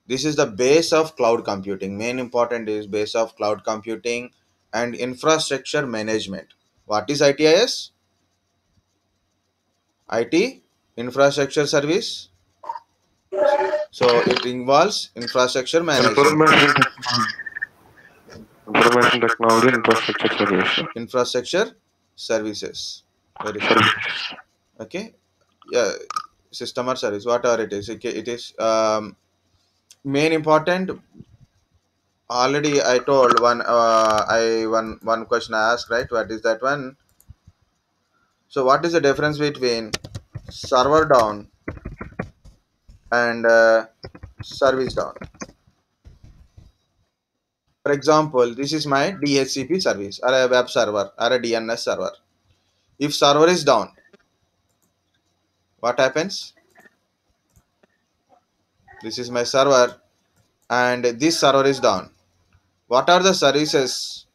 This is the base of cloud computing. Main important is base of cloud computing and infrastructure management. What is ITIS? IT, infrastructure service. So it involves infrastructure management. Information technology. Information technology and infrastructure service. Infrastructure services. Very fine. Services. Okay. Yeah. System or service, whatever it is. Okay, it is main important. Already I told one question I asked, right? What is that one? So what is the difference between server down and service down? For example, this is my DHCP service or a web server or a DNS server. If server is down, what happens? This is my server and this server is down. What are the services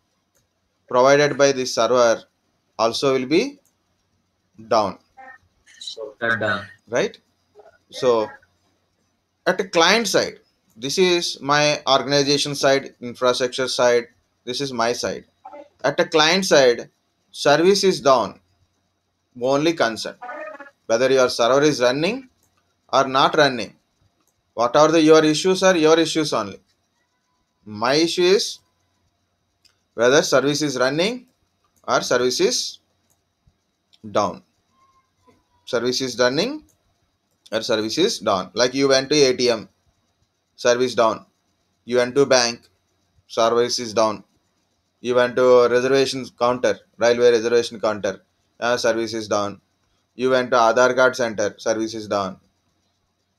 provided by this server also will be down, Shut down. right? So at a client side, this is my organization side, infrastructure side, this is my side. At a client side, service is down, only concern whether your server is running or not running. What are your issues are your issues only. My issue is whether service is running or service is down. Service is running or service is down. Like you went to ATM, service down. You went to bank, service is down. You went to reservation counter, railway reservation counter, service is down. You went to Aadhaar card center, service is down.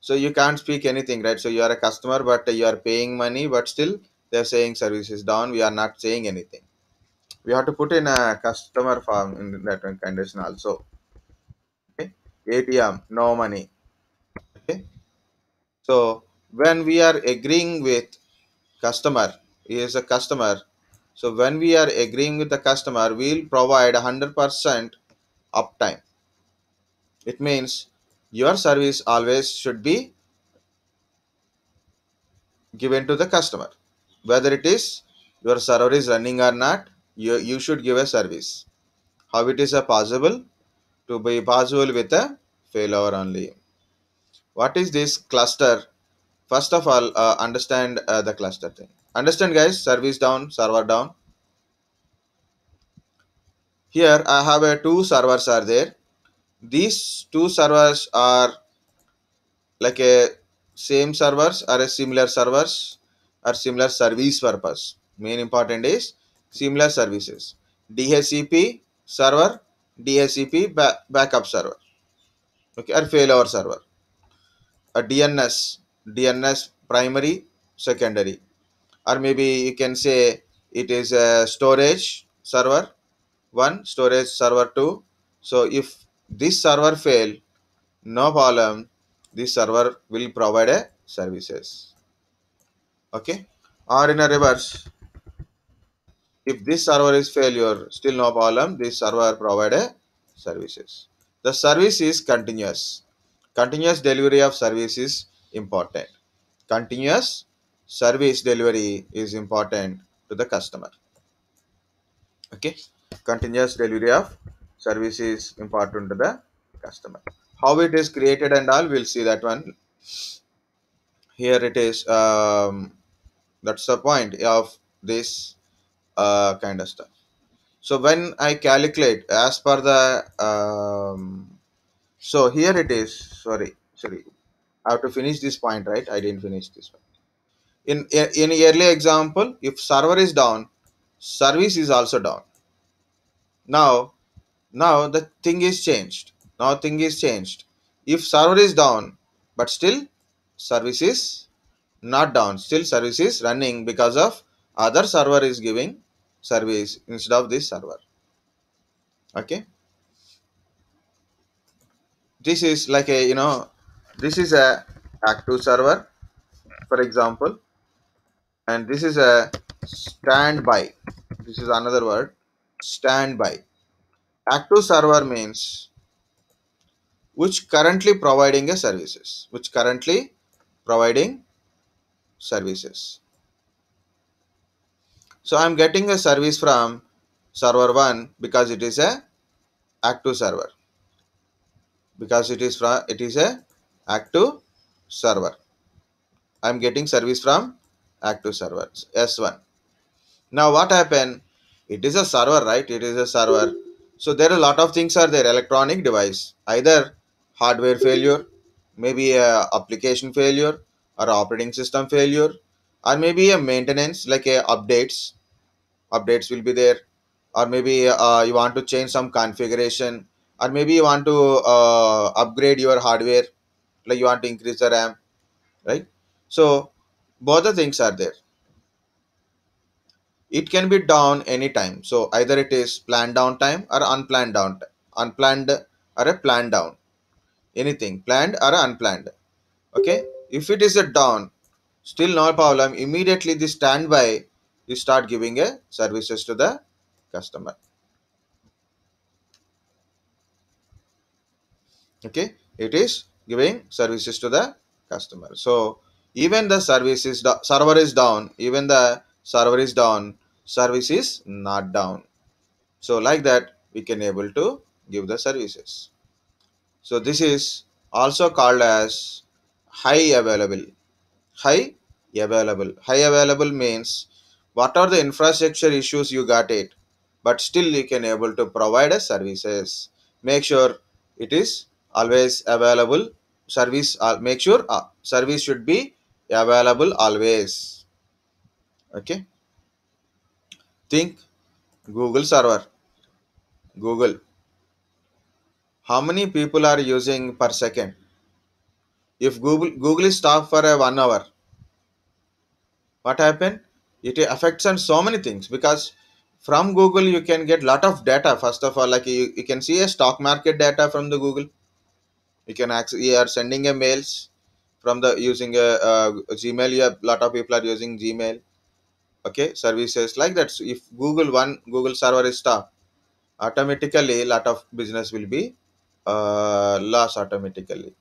So you can't speak anything, right? So you are a customer, but you are paying money, but still they're saying service is down. We are not saying anything. We have to put in a customer form in that condition also. Okay? ATM, no money. Okay. So when we are agreeing with customer, he is a customer. So when we are agreeing with the customer, we'll provide 100% uptime. It means your service always should be given to the customer. Whether it is your server is running or not, you should give a service. How it is a possible? To be possible with a failover only. What is this cluster? First of all, understand the cluster thing. Understand, guys, service down, server down. Here I have a two servers are there. These two servers are like a same servers or a similar servers or similar service purpose. Main important is similar services. DHCP server, DHCP backup server, okay, or failover server. A DNS primary, secondary, or maybe you can say it is a storage server one, storage server two. So if this server fail, no problem, this server will provide a services. Okay. Or in a reverse, if this server is failure, still no problem, this server provide a services. The service is continuous. Continuous delivery of service is important. Continuous service delivery is important to the customer. Okay. Continuous delivery of service is important to the customer. How it is created and all, we'll see that one. Here it is. That's the point of this kind of stuff. So when I calculate as per the so here it is. Sorry. I have to finish this point, right? I didn't finish this one. In early example, if server is down, service is also down. Now the thing is changed. Now thing is changed. If server is down, but still service is not down. Still service is running because of other server is giving service instead of this server. Okay. This is like a this is a active server, for example, and this is a standby. This is another word, standby. Active server means which currently providing a services, which currently providing services. So I'm getting a service from server 1 because it is a active server, because it is a active server. I'm getting service from active servers S1. Now what happened? It is a server, right? It is a server. So there are a lot of things are there. Electronic device, either hardware failure, maybe a application failure, or operating system failure, or maybe a maintenance like a updates will be there, or maybe you want to change some configuration, or maybe you want to upgrade your hardware, like you want to increase the RAM, right? So both the things are there. It can be down anytime, so either it is planned downtime or unplanned downtime, unplanned or a planned down, anything planned or unplanned. Okay, if it is a down, still no problem, immediately the standby, you start giving a services to the customer. Okay, it is giving services to the customer. So even the server is down, even the server is down, service is not down. So like that we can able to give the services. So this is also called as high available. High available means what are the infrastructure issues you got it, but still you can able to provide a services. Make sure it is always available. Make sure service should be available always. Okay. Think Google server. Google. How many people are using per second? If Google is stopped for a 1 hour, what happened? It affects on so many things, because from Google you can get lot of data. First of all, like you can see a stock market data from the Google. You can access, you are sending a mails from the using a Gmail. You have lot of people are using Gmail. Okay, services like that. So if Google server is stopped, automatically lot of business will be lost automatically.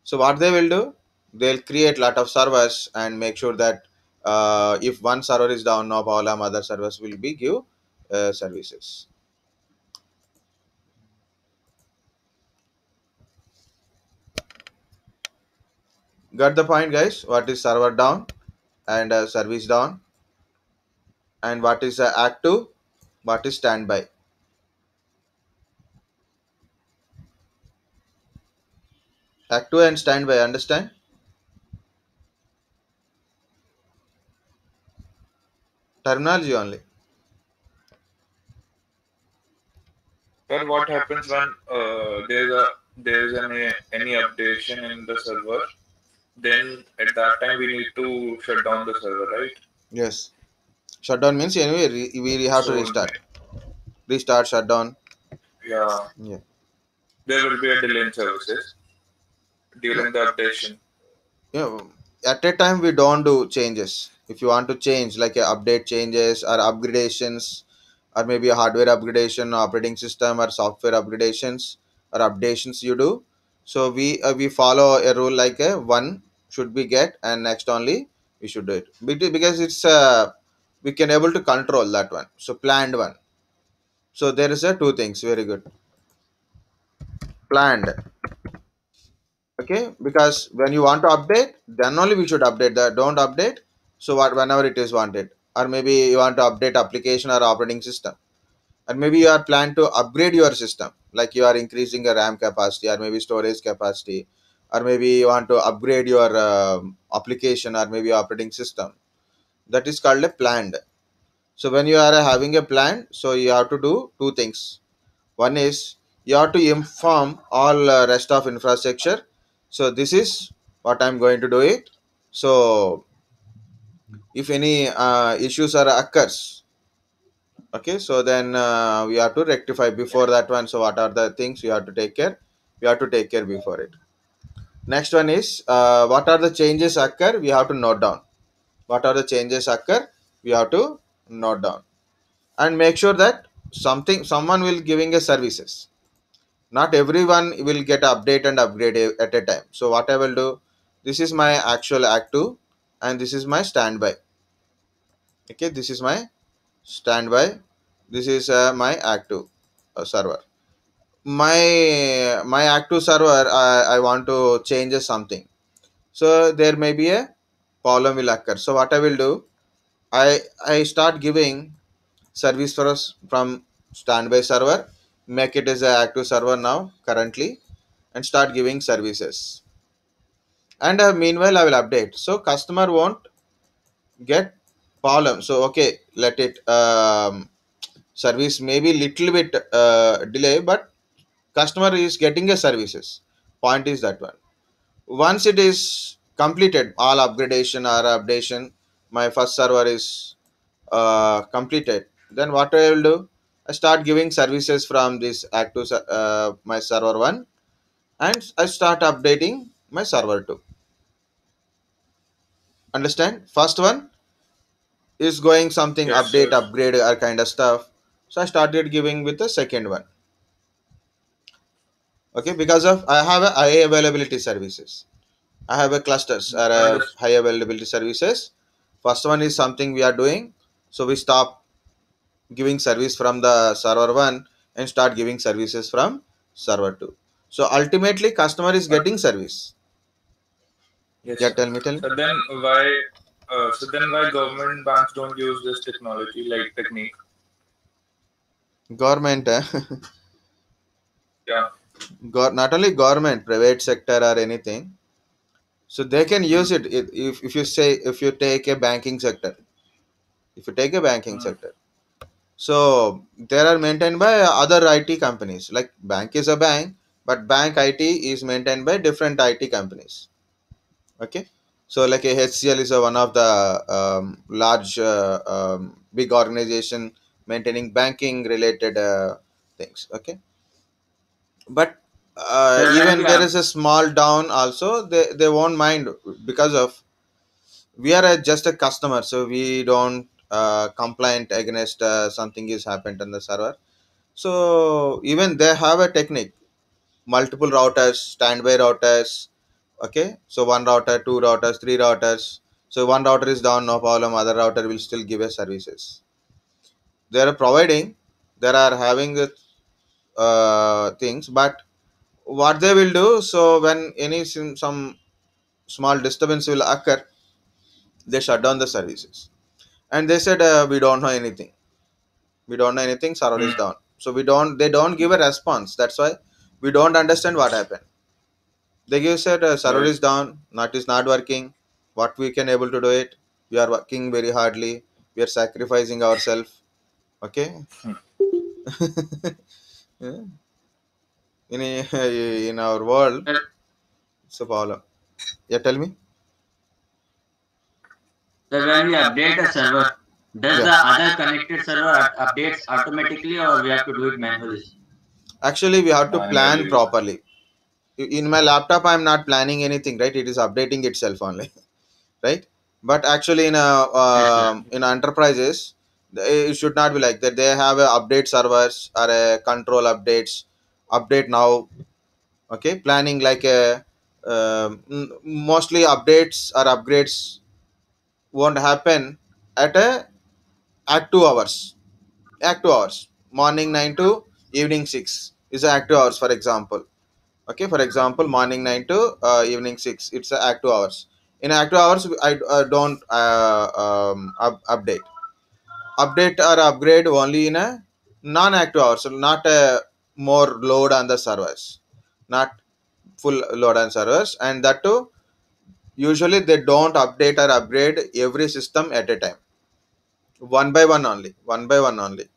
So what they will do, they'll create lot of servers and make sure that if one server is down, no problem, other servers will be give services. Got the point, guys? What is server down and service down, and what is active, what is standby? Active and standby, understand? Terminology only. Sir, what happens when there's any updation in the server? Then at that time we need to shut down the server, right? Yes. Shutdown means anyway we have to So restart, shutdown. yeah, Yeah. there will be a delay in services during the updation. Yeah, at a time we don't do changes. If you want to change like update changes or upgradations, or maybe a hardware upgradation, operating system or software upgradations or updations you do, so we follow a rule like a one should be get, and next only we should do it. Because it's we can able to control that one, so planned one. So there is a two things, very good. Planned. Okay, because when you want to update, then only we should update. That don't update, so what, whenever it is wanted, or maybe you want to update application or operating system, and maybe you are plan to upgrade your system, like you are increasing your RAM capacity or maybe storage capacity, or maybe you want to upgrade your application or maybe operating system. That is called a planned. So when you are having a plan, so you have to do two things. One is you have to inform all rest of infrastructure. So this is what I'm going to do it. So if any issues are occurs, okay, so then we have to rectify before that one. So what are the things you have to take care? We have to take care before it. Next one is what are the changes occur? We have to note down. What are the changes occur? We have to note down and make sure that someone will giving a services. Not everyone will get update and upgrade at a time. So what I will do, this is my actual active, and this is my standby. Okay, this is my standby. This is my active server. My active server, I want to change something. So there may be a problem will occur. So what I will do, I start giving service for us from standby server, make it as a active server now currently, and start giving services. And meanwhile I will update, so customer won't get problem. So okay, let it service maybe little bit delay, but customer is getting a services. Point is that one. Once it is completed, all upgradation or updation, my first server is completed, then what I will do, I start giving services from this active my server 1, and I start updating my server 2. Understand? First one is going something Yes, update, yes. upgrade or kind of stuff. So I started giving with the second one. Okay, because of I have a high availability services. I have a clusters or a Understood. high availability services. First one is something we are doing, so we stop giving service from the server 1 and start giving services from server 2. So ultimately customer is getting service. Yes, Yeah, sir. tell me. So then why government banks don't use this technology like technique? Government, Yeah. not only government, private sector or anything, so they can use it. If you say, if you take a banking sector, if you take a banking Mm. sector, so they are maintained by other IT companies. Like bank is a bank, but bank IT is maintained by different IT companies. Okay, so like a HCL is one of the large big organization maintaining banking related things. Okay, but Sir, when even we there up, is a small down also, they won't mind, because of we are just a customer, so we don't complaint against something is happened on the server. So even they have a technique, multiple routers, standby routers. Okay, so one router, two routers, three routers. So one router is down, no problem, other router will still give us services. They are providing, they are having things, but what they will do, so when any some small disturbance will occur, they shut down the services. And they said, we don't know anything, we don't know anything, server is Mm. down. So we don't, they don't give a response, that's why we don't understand what happened. They give said, server Right. is down, not is not working, what we can able to do it, we are working very hardly, we are sacrificing ourselves. Okay. Hmm. Yeah. in in our world, sir, it's a problem. Yeah, tell me. sir, when we update a server, does Yeah, the other connected server updates automatically or we have to do it manually? actually we have to plan Manually. properly. In my laptop I'm not planning anything, right? It is updating itself only. Right? But actually in a Yes, sir. in enterprises, it should not be like that. They have a update servers or a control updates, update now. Okay, planning like a mostly updates or upgrades won't happen at a at 2 hours. At 2 hours, morning 9 to evening 6 is active hours, for example. Okay, for example, morning 9 to evening 6, it's active hours. In active hours I don't update or upgrade only in a non-active hours, so not a more load on the servers, not full load on servers. And that too, usually they don't update or upgrade every system at a time, one by one only, one by one only,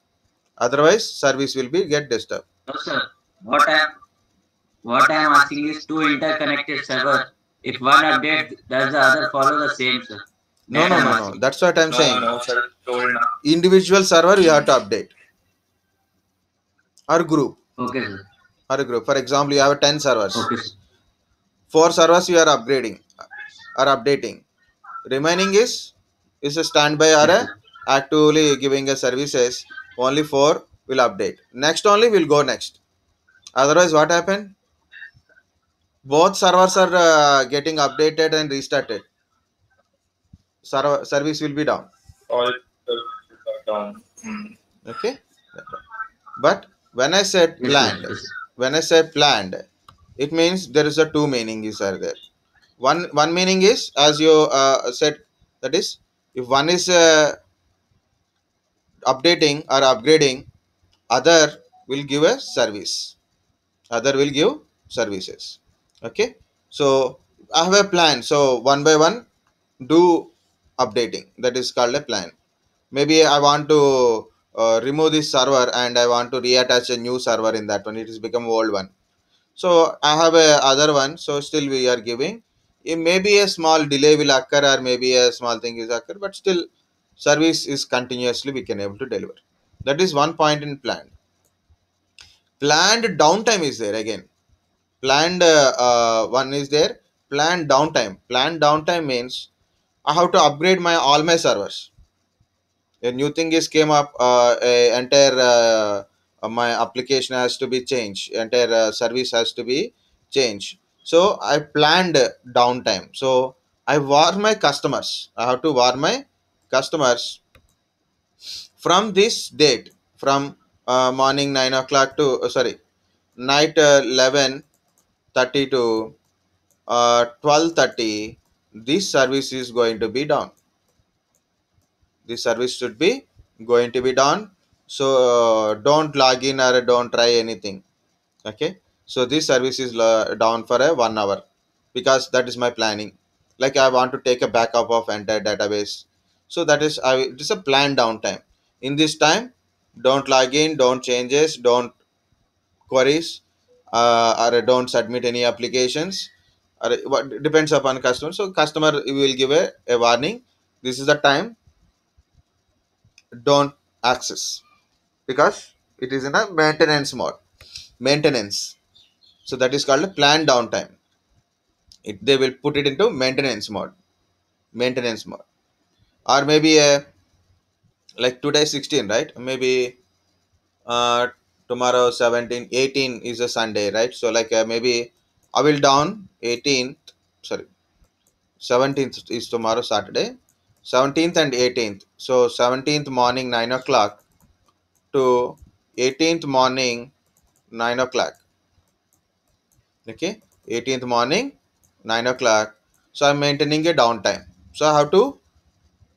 otherwise service will be get disturbed. No, sir. What I what I am asking is two interconnected server. If one updates, does the other follow the same, sir? No, That no, I am no, no, asking. that's what I'm No, saying. no, sir. Told now. Individual server you have to update, or group, Okay, sir. or a group. For example, you have 10 servers, Okay, sir. 4 servers you are upgrading or updating, remaining is a standby or Yes, a sir. actively giving a services. Only 4 will update, next only will go next. Otherwise what happen, both servers are getting updated and restarted. service will be down. All services are down. Okay, but when I said Yes, sir. planned, Yes. when I said planned, it means there is a two meanings are there. One meaning is, as you said, that is, if one is updating or upgrading, other will give a service, other will give services. Okay, so I have a plan, so one by one do updating, that is called a plan. Maybe I want to remove this server and I want to reattach a new server in that one, it has become old one. So I have a other one, so still we are giving. It may be a small delay will occur or maybe a small thing is occur, but still service is continuously we can able to deliver. That is one point in plan. Planned downtime is there again. Planned one is there. Planned downtime. Planned downtime means I have to upgrade my all my servers. A new thing is came up, a entire my application has to be changed, entire service has to be changed. So I planned downtime, so I warn my customers, I have to warn my customers from this date, from morning 9 o'clock to sorry, night 11:30 to 12:30, this service is going to be down, the service should be going to be done. So don't log in or don't try anything. Okay, so this service is down for a 1 hour, because that is my planning. Like I want to take a backup of entire database, so that is it is a planned downtime. In this time, don't log in, don't changes, don't queries, or don't submit any applications, or what depends upon customer. So customer will give a warning, this is the time, don't access, because it is in a maintenance mode, maintenance. So that is called a planned downtime. They will put it into maintenance mode, maintenance mode. Or maybe like today 16, right? Maybe uh, tomorrow 17, 18 is a Sunday, right? So like maybe I will down 18th, sorry, 17th is tomorrow Saturday, 17th and 18th. So 17th morning 9 o'clock to 18th morning 9 o'clock. Okay, 18th morning 9 o'clock, so I'm maintaining a downtime. So I have to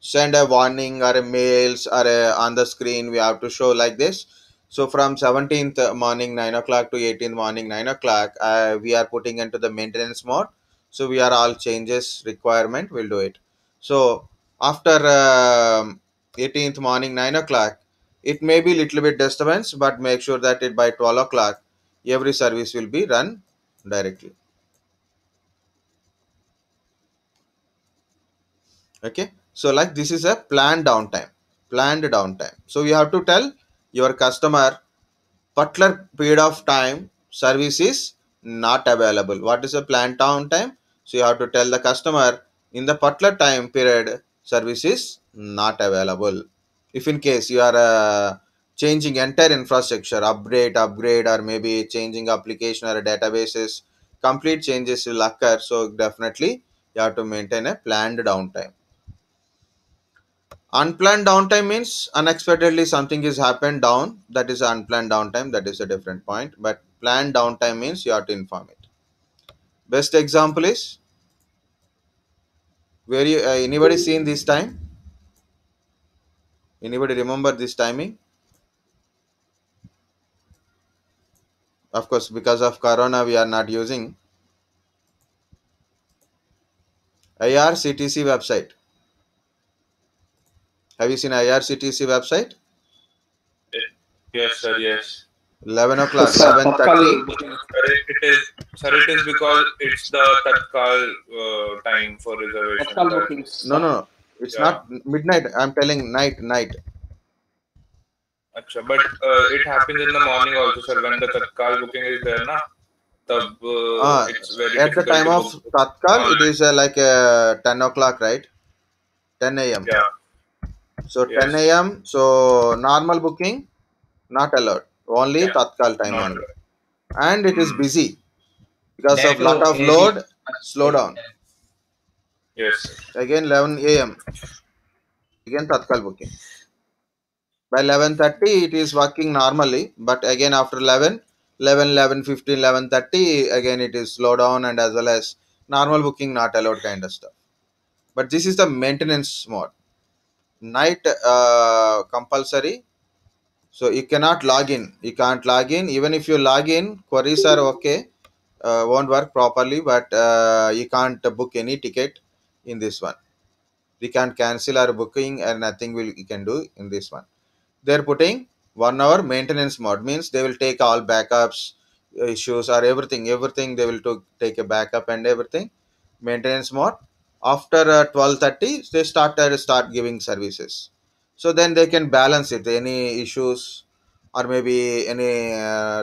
send a warning or a mails or on the screen we have to show like this. So from 17th morning 9 o'clock to 18th morning 9 o'clock, we are putting into the maintenance mode. So we are all changes requirement will do it. So after 18th morning 9 o'clock, it may be little bit disturbance, but make sure that it by 12 o'clock every service will be run directly. Okay, so like this is a planned downtime, planned downtime. So you have to tell your customer particular period of time service is not available. What is a planned downtime? So you have to tell the customer in the particular time period service is not available. If in case you are changing entire infrastructure, upgrade or maybe changing application or databases, complete changes will occur, so definitely you have to maintain a planned downtime. Unplanned downtime means unexpectedly something is happened down. That is unplanned downtime. That is a different point. But planned downtime means you have to inform it. Best example is where you anybody seen this time? Anybody remember this timing? Of course, because of Corona, we are not using IRCTC website. Have you seen IRCTC website? Yes, sir. Yes. 11 o'clock, Sir, Tatkal 11:30. booking. It is, sir. It is because it's the Tatkal time for reservation. Tatkal That bookings. is, No, no, it's yeah. not midnight. I'm telling night. Acha, but it happens in the morning also, sir. When the Tatkal booking is there, na, tab it's very At the difficult time to of book Tatkal, it online. is like 10 o'clock, right? 10 a.m. Yeah. So 10 Yes. a.m. So normal booking not allowed. Only Yeah. Tatkal time Not. only. And it is busy because That of lot too, of it is load, slow down. Yes, sir. Again 11 a.m. again Tatkal booking. By 11:30 it is working normally, but again after 11, 11:15, 11:30 again it is slow down, and as well as normal booking not allowed kind of stuff. But this is the maintenance mode. Night compulsory. So you cannot log in. You can't log in. Even if you log in, queries are okay. Won't work properly, but you can't book any ticket in this one. We can't cancel our booking, and nothing will you can do in this one. They're putting 1 hour maintenance mode, means they will take all backups, issues or everything they will take a backup and everything. Maintenance mode. After 12:30 they start giving services, so then they can balance it, any issues or maybe any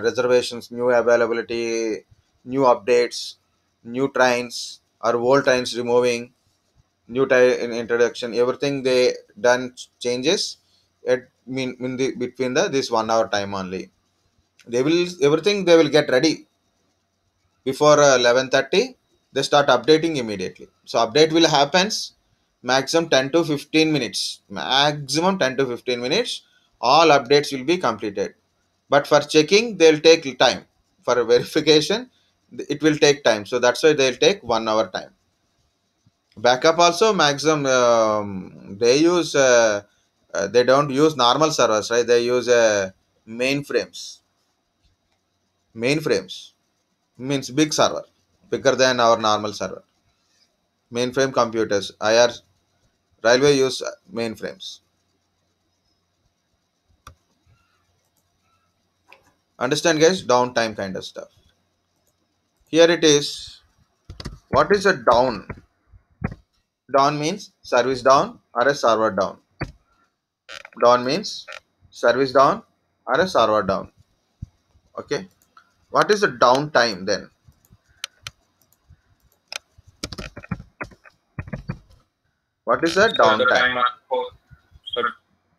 reservations, new availability, new updates, new trains or old trains removing, new tire in introduction, everything they done changes at between the this 1 hour time only. They will everything they will get ready before 11:30. They start updating immediately, so update will happens maximum 10 to 15 minutes, maximum 10 to 15 minutes. All updates will be completed, but for checking they'll take time. For verification it will take time, so that's why they'll take 1 hour time. Backup also maximum they use they don't use normal servers, right? They use mainframes. Mainframes means big server, bigger than our normal server. Mainframe computers, IR railway use mainframes. Understand guys? Downtime kind of stuff. Here it is. What is a down? Down means service down or a server down. Down means service down or a server down. Okay. What is the downtime then? What is the So the downtime? for so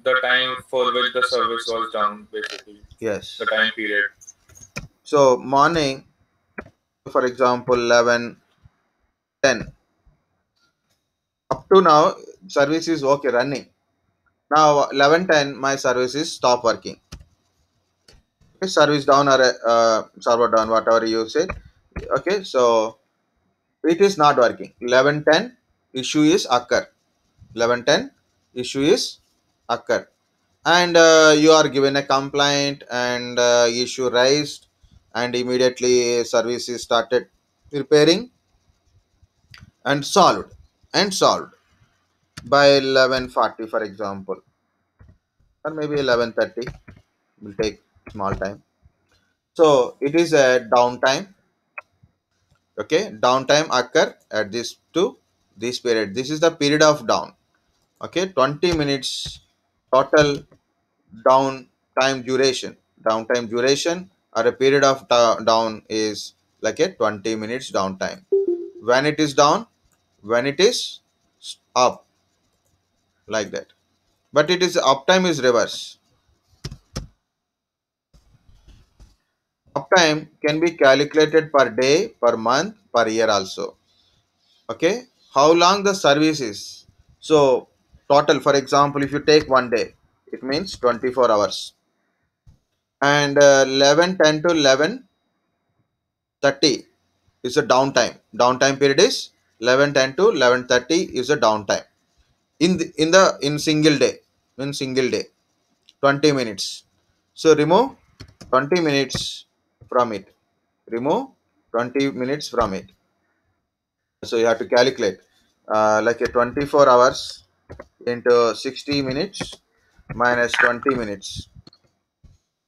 the time for which the service was down, basically Yes. the time period. So morning, for example, 11:10. Up to now, service is okay running. Now 11:10, my service is stop working. Okay, service down or server down, whatever you said. Okay, so it is not working. 11:10 issue is occur. 11:10 issue is occur, and you are given a complaint and issue raised, and immediately service is started repairing and solved by 11:40 for example, or maybe 11:30 will take small time. So it is a downtime. Okay, downtime occur at this to this period. This is the period of down. Okay, 20 minutes total downtime duration. Downtime duration or a period of down is like a 20 minutes downtime. When it is down, when it is up, like that. But it is uptime is reverse. Uptime can be calculated per day, per month, per year also. Okay, how long the service is. So total, for example, if you take 1 day, it means 24 hours, and 11:10 to 11:30 is a downtime. Downtime period is 11:10 to 11:30 is a downtime in single day. In single day, 20 minutes. So remove 20 minutes from it. Remove 20 minutes from it. So you have to calculate like a 24 hours into 60 minutes minus 20 minutes.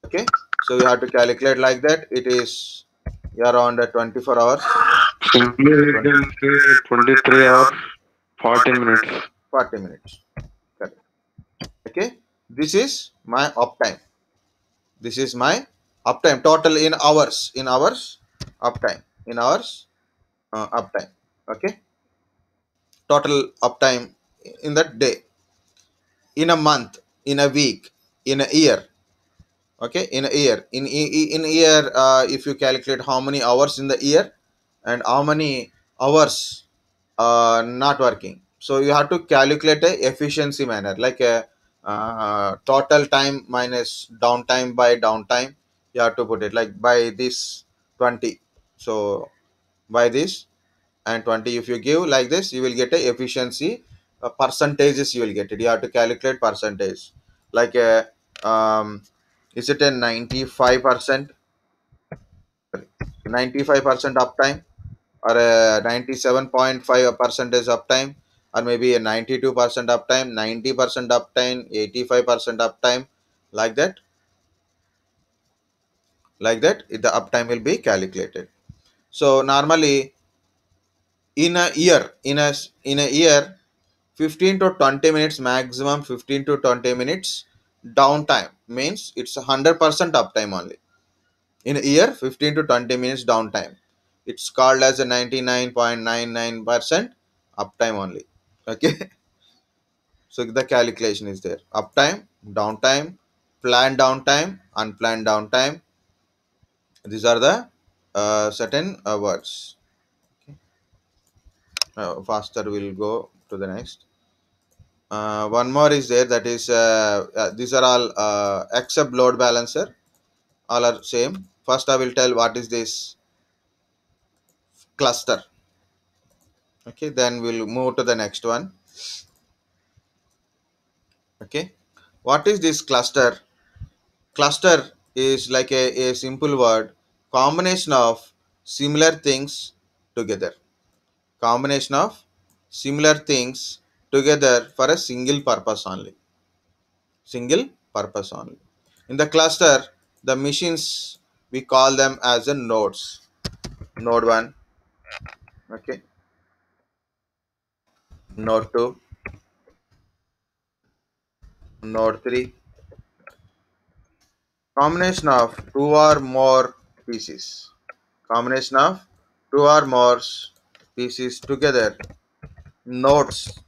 Okay. So you have to calculate like that. It is around 24 hours. Simply we 20, can say 23 hours, 40 minutes. 40 minutes. Correct. Okay. This is my uptime. This is my uptime total in hours. In hours, uptime. In hours, uptime. Okay. Total uptime in that day, in a month, in a week, in a year. Okay, in a year, in a year, if you calculate how many hours in the year and how many hours not working. So you have to calculate a efficiency manner, like a total time minus downtime by downtime. You have to put it like by this 20. So by this and 20, if you give like this, you will get a efficiency percentages. You will get it. You have to calculate percentage, like a is it a 95%, 95% uptime, or a 97.5 percentage uptime, or maybe a 92% uptime, 90% uptime, 85% uptime, like that. Like that, the uptime will be calculated. So normally in a year, in a year, 15 to 20 minutes maximum, 15 to 20 minutes downtime means it's 100% uptime only. In a year, 15 to 20 minutes downtime, it's called as a 99.99% uptime only. Okay. So the calculation is there: uptime, downtime, planned downtime, unplanned downtime. These are the certain words. Faster we'll go to the next. One more is there, that is these are all except load balancer, all are same. First I will tell what is this cluster. Okay, then we'll move to the next one. Okay, what is this cluster? Cluster is like a simple word, combination of similar things together. Combination of similar things together for a single purpose only. Single purpose only. In the cluster, the machines, we call them as a nodes. Node 1, okay, node 2, node 3. Combination of two or more pieces. Combination of two or more pieces together. Nodes.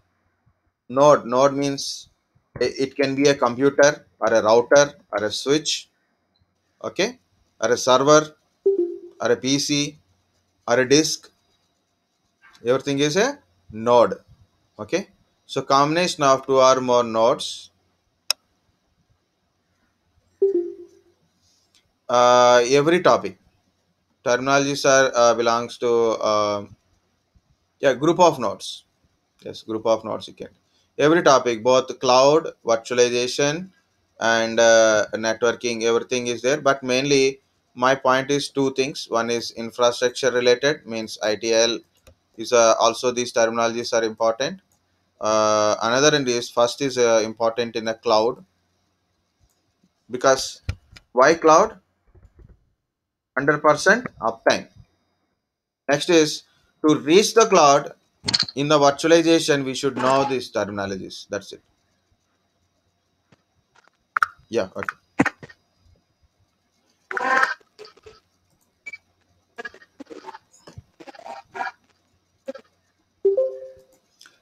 Node means it can be a computer or a router or a switch, okay, or a server or a PC or a disk. Everything is a node. Okay, so combination of two or more nodes. Every topic terminologies are belongs to yeah, group of nodes. Yes, group of nodes. You can every topic, both cloud, virtualization, and networking, everything is there. But mainly my point is two things. One is infrastructure related, means ITL is also these terminologies are important. Another end is first is important in a cloud, because why cloud? 100% uptime. Next is to reach the cloud in the virtualization, we should know these terminologies. That's it. Yeah, okay.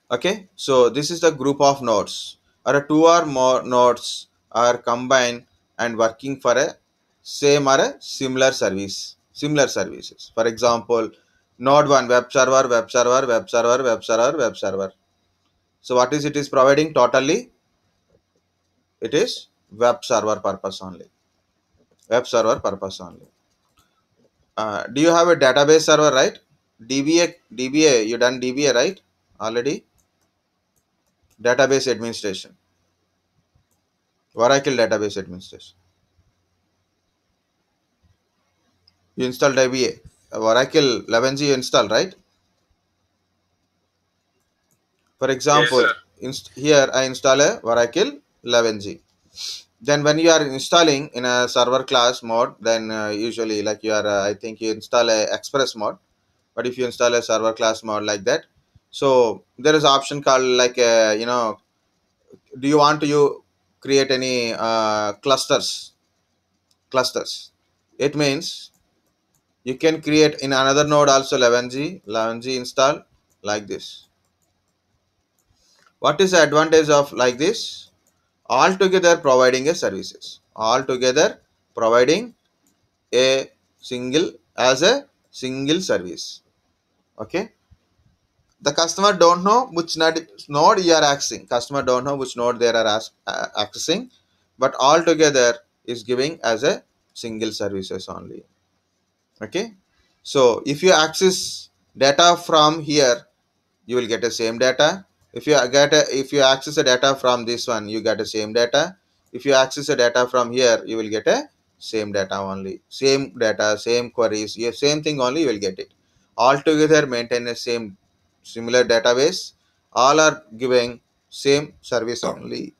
Okay, so this is the group of nodes, or a two or more nodes are combined and working for a same or a similar service, similar services. For example, node 1, web server, web server, web server, web server, web server. So what is it is providing totally? It is web server purpose only. Web server purpose only. Do you have a database server, right? DBA, you done DBA, right? Already? Database administration. Oracle database administration. You install DBA. Oracle 11G you install, right? For Yes, example, sir. here I install a Oracle 11G. Then when you are installing in a server class mode, then usually like you are, I think you install a express mode. But if you install a server class mode like that, so there is option called like do you want to you create any clusters? It means you can create in another node also 11G install like this. What is the advantage of like this? All together providing a services. All together providing a single as a single service. Okay. The customer don't know which node you are accessing. Customer don't know which node they are accessing, but all together is giving as a single services only. Okay, so if you access data from here, you will get the same data. If you access the data from this one, you get the same data. If you access the data from here, you will get a same data only. Same data, same queries, yeah, same thing only, you will get it. All together maintain a same similar database. All are giving same service only.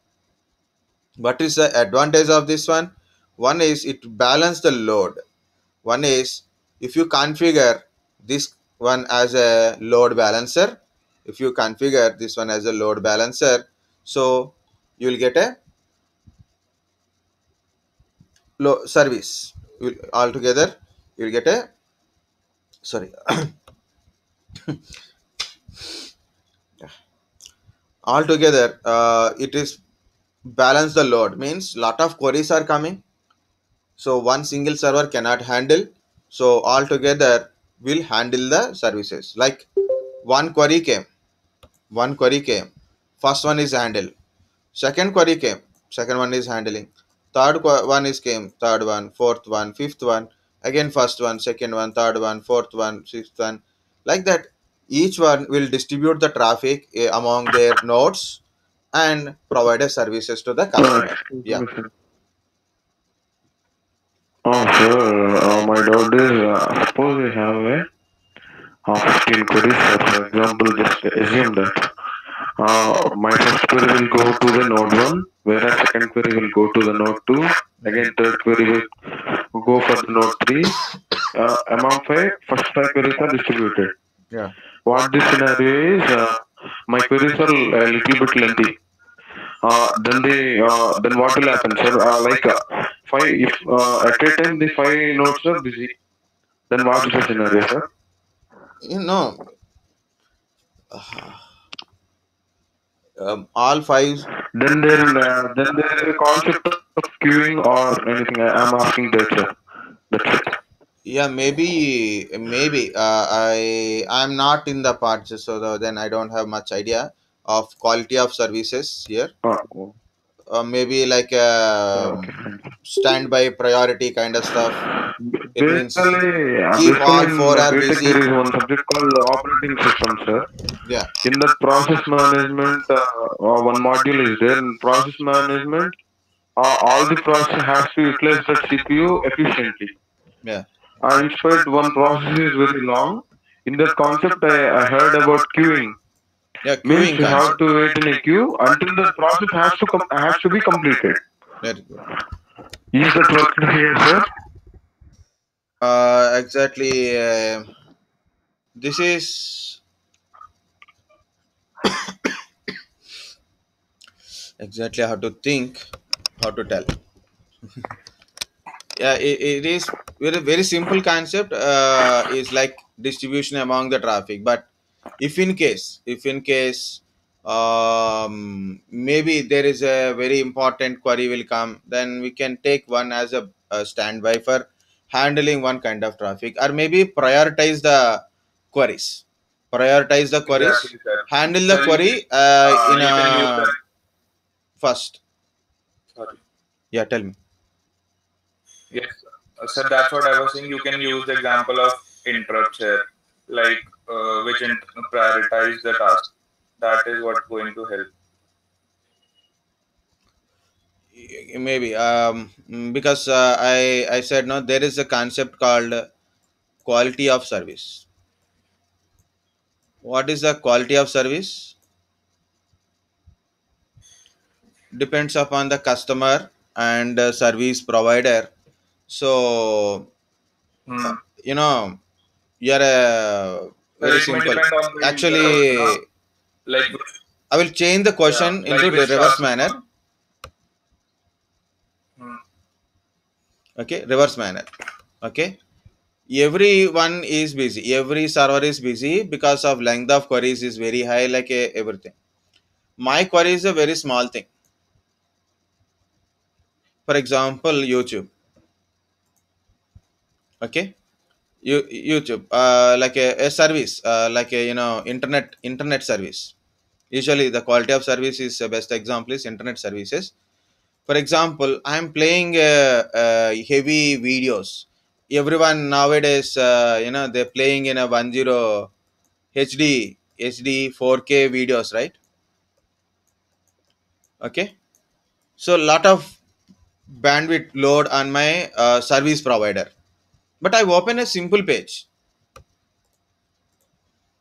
What is the advantage of this one? One is it balance the load. One is if you configure this one as a load balancer, if you configure this one as a load balancer, so you will get a service. Altogether, you will get a sorry. Altogether, it is balance the load. Means lot of queries are coming, so one single server cannot handle. So altogether will handle the services. Like one query came, one query came. First one is handled. Second query came. Second one is handling. Third one is came. Third one, fourth one, fifth one. Again first one, second one, third one, fourth one, sixth one. Like that, each one will distribute the traffic among their nodes and provide a services to the customer. Yeah. Information. Oh, sir, my doubt is, suppose we have a 15 queries, sir. For example, just assume that my first query will go to the node 1, whereas second query will go to the node 2, again third query will go for the node 3. Among first 5 queries are distributed. Yeah. What this scenario is, my queries are a little bit lengthy. Then what will happen, sir? Five, if at a time the 5 nodes are busy, then what is the scenario, sir? You know, all five. Then there is a concept of queuing or anything. I'm asking that, sir. That's it. Yeah, maybe I'm not in the part, so then I don't have much idea of quality of services here. Oh, Maybe like okay, fine. standby priority kind of stuff. It means keep Basically all in four are BTech there busy. is one subject called operating system, sir. Yeah, In that process management, one module is there. In process management, all the process has to utilize that CPU efficiently. yeah, In spite one process is very long. In that concept, I heard about queuing. yeah. Means Queuing you have concept. to wait in a queue until the process has to be completed. Very good. Is that worked here, sir? Exactly. This is exactly how to think, how to tell. Yeah, it is very simple concept. Is like distribution among the traffic. But if in case maybe there is a very important query will come, then we can take one as a standby for handling one kind of traffic, or maybe prioritize the queries, Exactly, sir. handle the Sir, query in you can use a that. first. Sorry. Yeah, tell me. Yes, sir. That's what I was saying. You can use the example of interrupts here, like which prioritize the task. That is what's going to help. Maybe because I said no, there is a concept called quality of service. What is the quality of service? Depends upon the customer and service provider. So Hmm. you know, you're a Sir, very it may simple. depend on the user also, no? Actually, Like I will change the yeah, question into like the which reverse task? manner. Hmm. Okay, reverse manner. Okay, everyone is busy, every server is busy because of length of queries is very high, like everything. My query is a very small thing. For example, YouTube. Okay, YouTube, like a service, like a internet service. Usually, the quality of service is best example is internet services. For example, I'm playing heavy videos. Everyone nowadays, they're playing in a 10 HD 4K videos, right? Okay, so lot of bandwidth load on my service provider, but I open a simple page.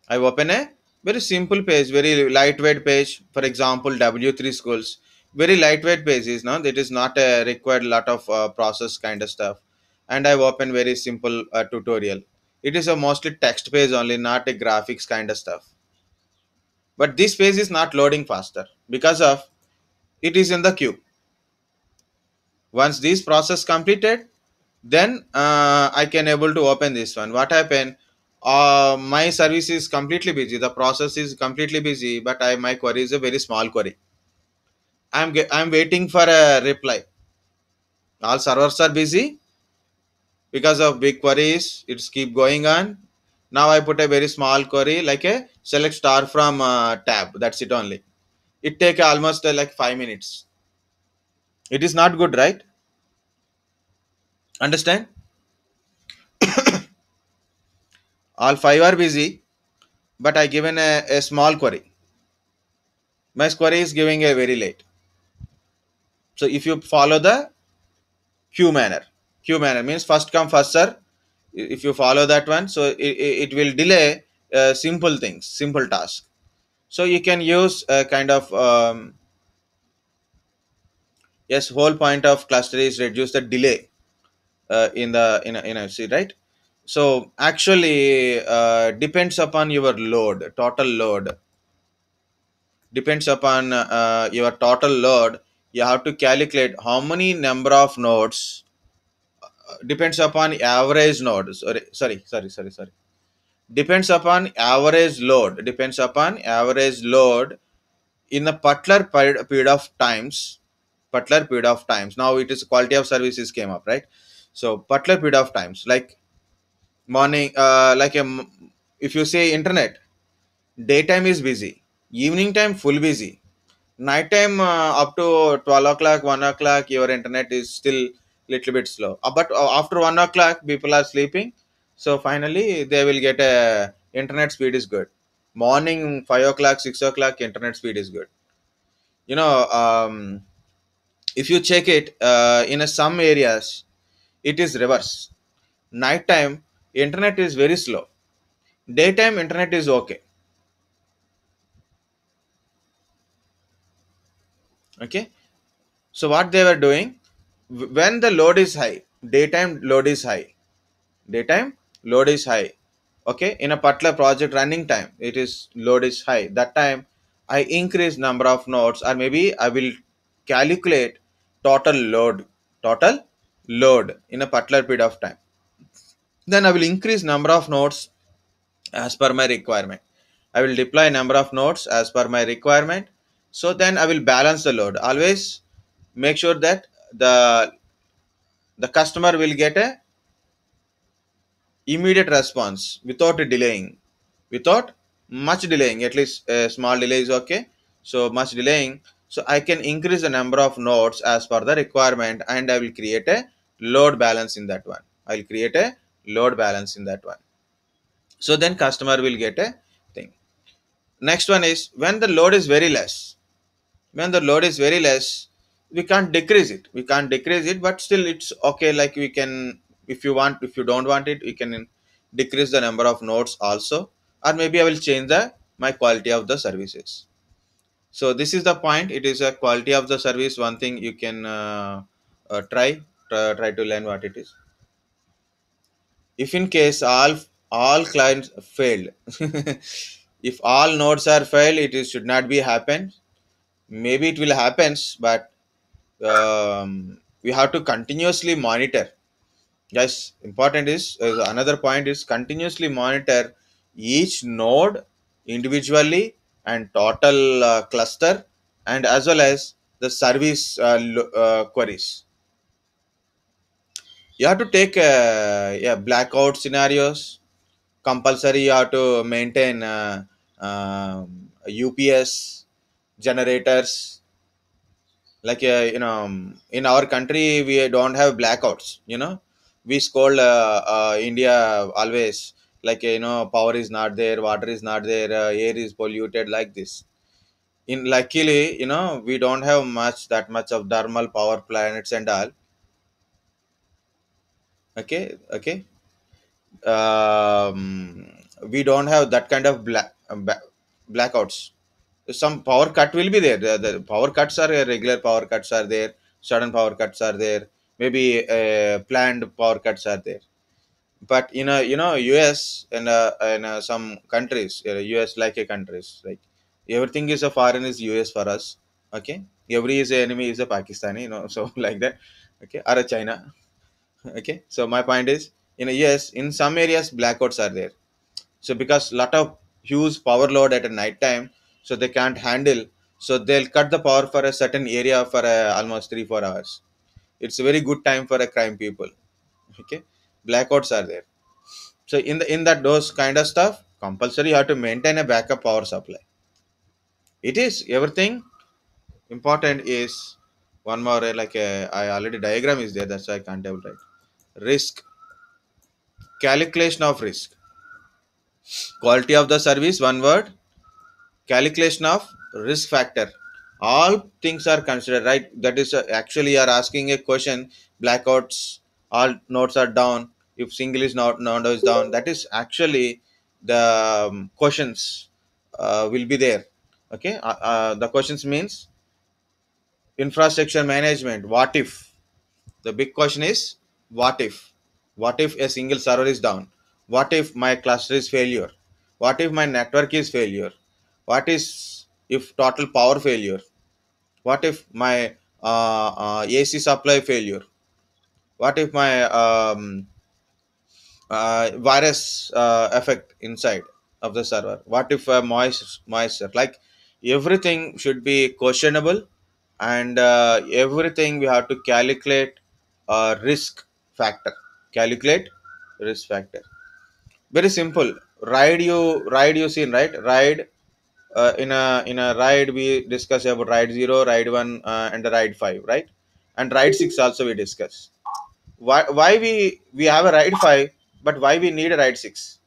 I open a very simple page, very lightweight page. For example, W3 schools, very lightweight page is now that is not a required lot of process kind of stuff. And I open very simple tutorial. It is a mostly text page only, not a graphics kind of stuff. But this page is not loading faster because of it is in the queue. Once this process completed, then I can able to open this one. What happened? My service is completely busy, the process is completely busy, but my query is a very small query. I'm waiting for a reply. All servers are busy because of big queries, it's keep going on. Now I put a very small query like a select star from tab, that's it only. It take almost like 5 minutes. It is not good, right? Understand? All five are busy, but I given a small query. My query is giving a very late. So if you follow the queue manner means first come first serve. If you follow that one, so it will delay simple things, simple task. So you can use a kind of yes, whole point of cluster is reduce the delay in the in a see, right? So actually depends upon your load, total load. Depends upon your total load. You have to calculate how many number of nodes. Depends upon average node. Sorry. Depends upon average load. Depends upon average load in a particular period of times. Particular period of times. Now it is quality of services came up, right? So particular period of times, like morning, if you say internet, daytime is busy, evening time full busy, nighttime up to 12 o'clock 1 o'clock your internet is still little bit slow. But after 1 o'clock people are sleeping, so finally they will get a internet speed is good. Morning 5 o'clock 6 o'clock internet speed is good. you know um, if you check it in some areas it is reverse. Nighttime internet is very slow, daytime internet is okay. Okay, so what they were doing, when the load is high, daytime load is high, daytime load is high. Okay, in a particular project running time it is load is high, that time I increase number of nodes, or maybe I will calculate total load, total load in a particular period of time. Then I will increase number of nodes as per my requirement. I will deploy number of nodes as per my requirement. So then I will balance the load. Always make sure that the customer will get a immediate response without delaying, without much delaying. At least a small delay is okay. So much delaying. So I can increase the number of nodes as per the requirement, and I will create a load balance in that one. I will create a load balance in that one. So then customer will get a thing. Next one is when the load is very less. When the load is very less, we can't decrease it. We can't decrease it, but still it's okay. Like we can, if you want, if you don't want it, we can decrease the number of nodes also, or maybe I will change the my quality of the services. So this is the point. It is a quality of the service. One thing you can try to learn what it is. If in case all clients failed, if all nodes are failed, it is, should not be happen. Maybe it will happens, but we have to continuously monitor. Yes, important is another point is continuously monitor each node individually and total cluster, and as well as the service queries. You have to take yeah, blackout scenarios. Compulsory you have to maintain UPS generators. Like in our country we don't have blackouts. We scold India always, like power is not there, water is not there, air is polluted, like this. In luckily, we don't have that much of thermal power planets and all. Okay, okay. We don't have that kind of blackouts. Some power cut will be there. The power cuts are regular power cuts are there. Sudden power cuts are there. Maybe planned power cuts are there. But US and some countries, US like a countries, like everything is a foreign is US for us. Okay, every is a enemy is a Pakistani. So like that. Okay, or a China. Okay, so my point is, yes, in some areas blackouts are there. So because lot of huge power load at a night time, so they can't handle, so they'll cut the power for a certain area for almost 3 4 hours. It's a very good time for a crime people. Okay, blackouts are there. So in that those kind of stuff, compulsory you have to maintain a backup power supply. It is everything important is one more I already diagram is there, that's why I can't able write. Risk, calculation of risk, quality of the service, one word, calculation of risk factor. All things are considered, right? That is actually you are asking a question. Blackouts, all nodes are down. If single is not node is down, that is actually the questions will be there. Okay, the questions means infrastructure management. What if, the big question is, what if, what if a single server is down, what if my cluster is failure, what if my network is failure, what is if total power failure, what if my AC supply failure, what if my virus effect inside of the server, what if moisture, like everything should be questionable. And everything we have to calculate risk factor, calculate risk factor. Very simple. Ride you seen, right? Ride, in a ride we discuss about ride 0, ride 1, and the ride 5, right? And ride 6 also we discuss. Why we have a ride 5, but why we need a ride 6?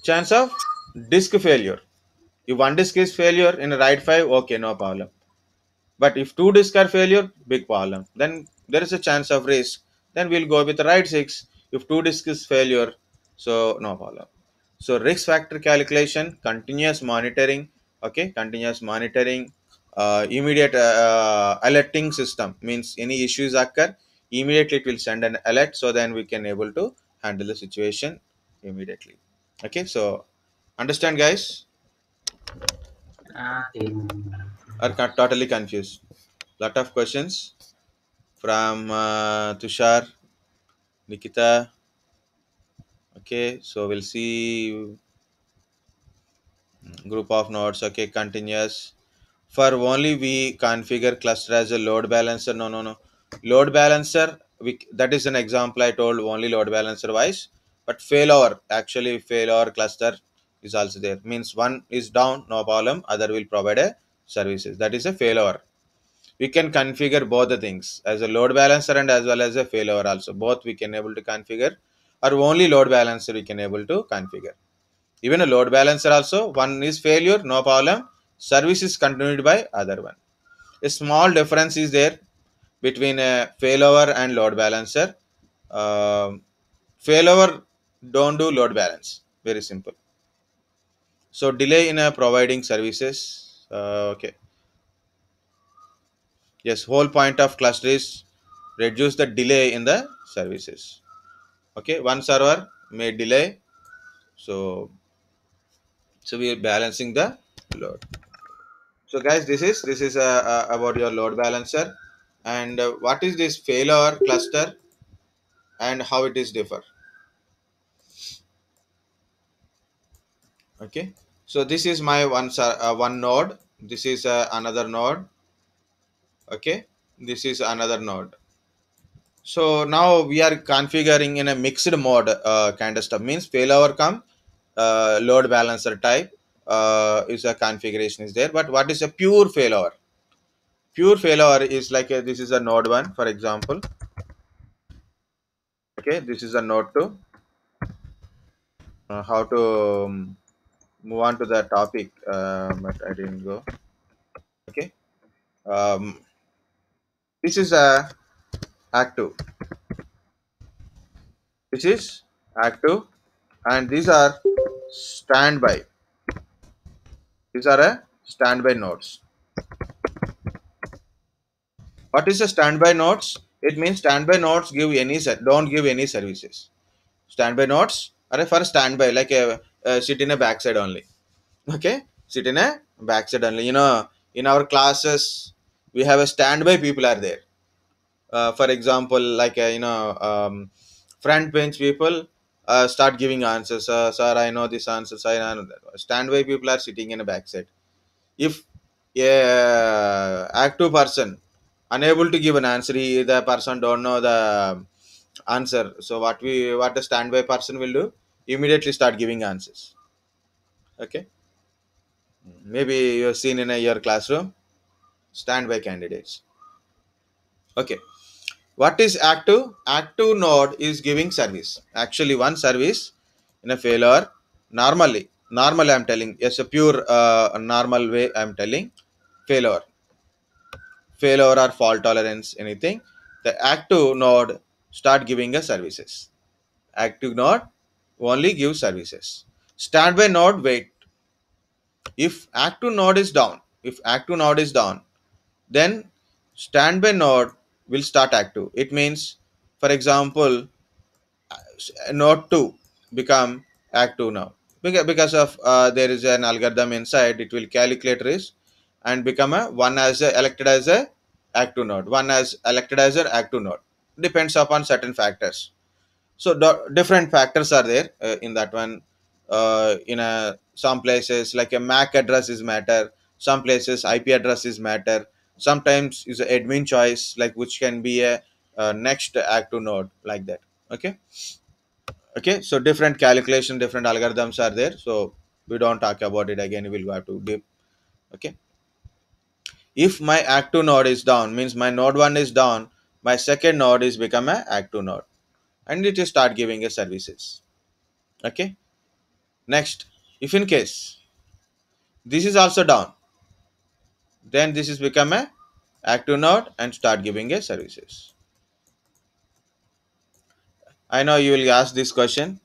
Chance of disk failure. If one disk is failure in a ride 5, okay, no problem. But if two disks are failure, big problem. Then there is a chance of risk. Then we'll go with the ride 6. If two disks is failure, so no problem. So risk factor calculation, continuous monitoring. Okay, continuous monitoring, immediate alerting system means any issues occur, immediately it will send an alert. So then we can able to handle the situation immediately. Okay, so understand, guys? Are totally confused? Lot of questions from Tushar, Nikita. Okay, so we'll see group of nodes. Okay, continuous. For only we configure cluster as a load balancer. No, no, no. Load balancer, that is an example I told, only load balancer wise. But failover, actually failover cluster is also there. Means one is down, no problem. Other will provide a services. That is a failover. We can configure both the things as a load balancer and as well as a failover also. Both we can able to configure, or only load balancer we can able to configure. Even a load balancer also, one is failure, no problem. Service is continued by other one. A small difference is there between a failover and load balancer. Failover don't do load balance. Very simple. So delay in providing services. Okay. Yes, whole point of cluster is reduce the delay in the services. Okay, one server may delay, so we are balancing the load. So guys, this is about your load balancer, and what is this failover cluster and how it is differ. Okay, so this is my one node. This is another node. Okay, this is another node. So now we are configuring in a mixed mode kind of stuff. Means failover come load balancer type is a configuration is there. But what is a pure failover? Pure failover is like this is a node 1 for example. Okay, this is a node 2. How to move on to the topic, but I didn't go. Okay, um, this is a active. This is active, and these are standby. These are a standby nodes. What is a standby nodes? It means standby nodes give any don't give any services. Standby nodes are for standby, like a sit in a backside only. Okay, sit in a backside only. In our classes, we have a standby people are there. For example, like front bench people start giving answers. Sir, I know this answer. Sir, I know that. Standby people are sitting in a backside. If a active person unable to give an answer, the person don't know the answer. So what the standby person will do? Immediately start giving answers. Okay, maybe you've seen in your classroom standby candidates. Okay, what is active? Active node is giving service. Actually one service in a failure. Normally I'm telling, yes, a pure normal way I'm telling. Failure failure or fault tolerance, anything, the active node start giving us services. Active node only give services. Standby node wait. If active node is down, then standby node will start active. It means, for example, node 2 become active now because of there is an algorithm inside. It will calculate risk and become a one as a elected as a active node, one as elected as an active node. Depends upon certain factors. So different factors are there in that one. In some places like a MAC address is matter. Some places IP address is matter. Sometimes is a admin choice, like which can be a next active node, like that. Okay. Okay, so different calculation, different algorithms are there. So we don't talk about it again. We'll go to deep. Okay, if my active node is down, means my node 1 is down, my second node is become a active node, and it will start giving a services. Okay, next, if in case this is also down, then this is become a active node and start giving a services. I know you will ask this question.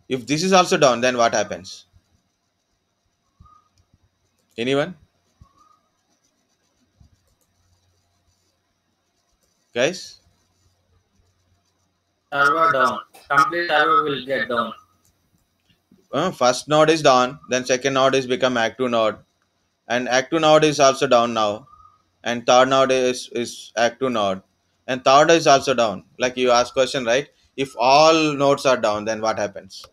If this is also down, then what happens? Anyone, guys? Server down. Complete server will get down. First node is down, then second node is become active node, and active node is also down now, and third node is active node, and third is also down. Like you ask question, right? If all nodes are down, then what happens?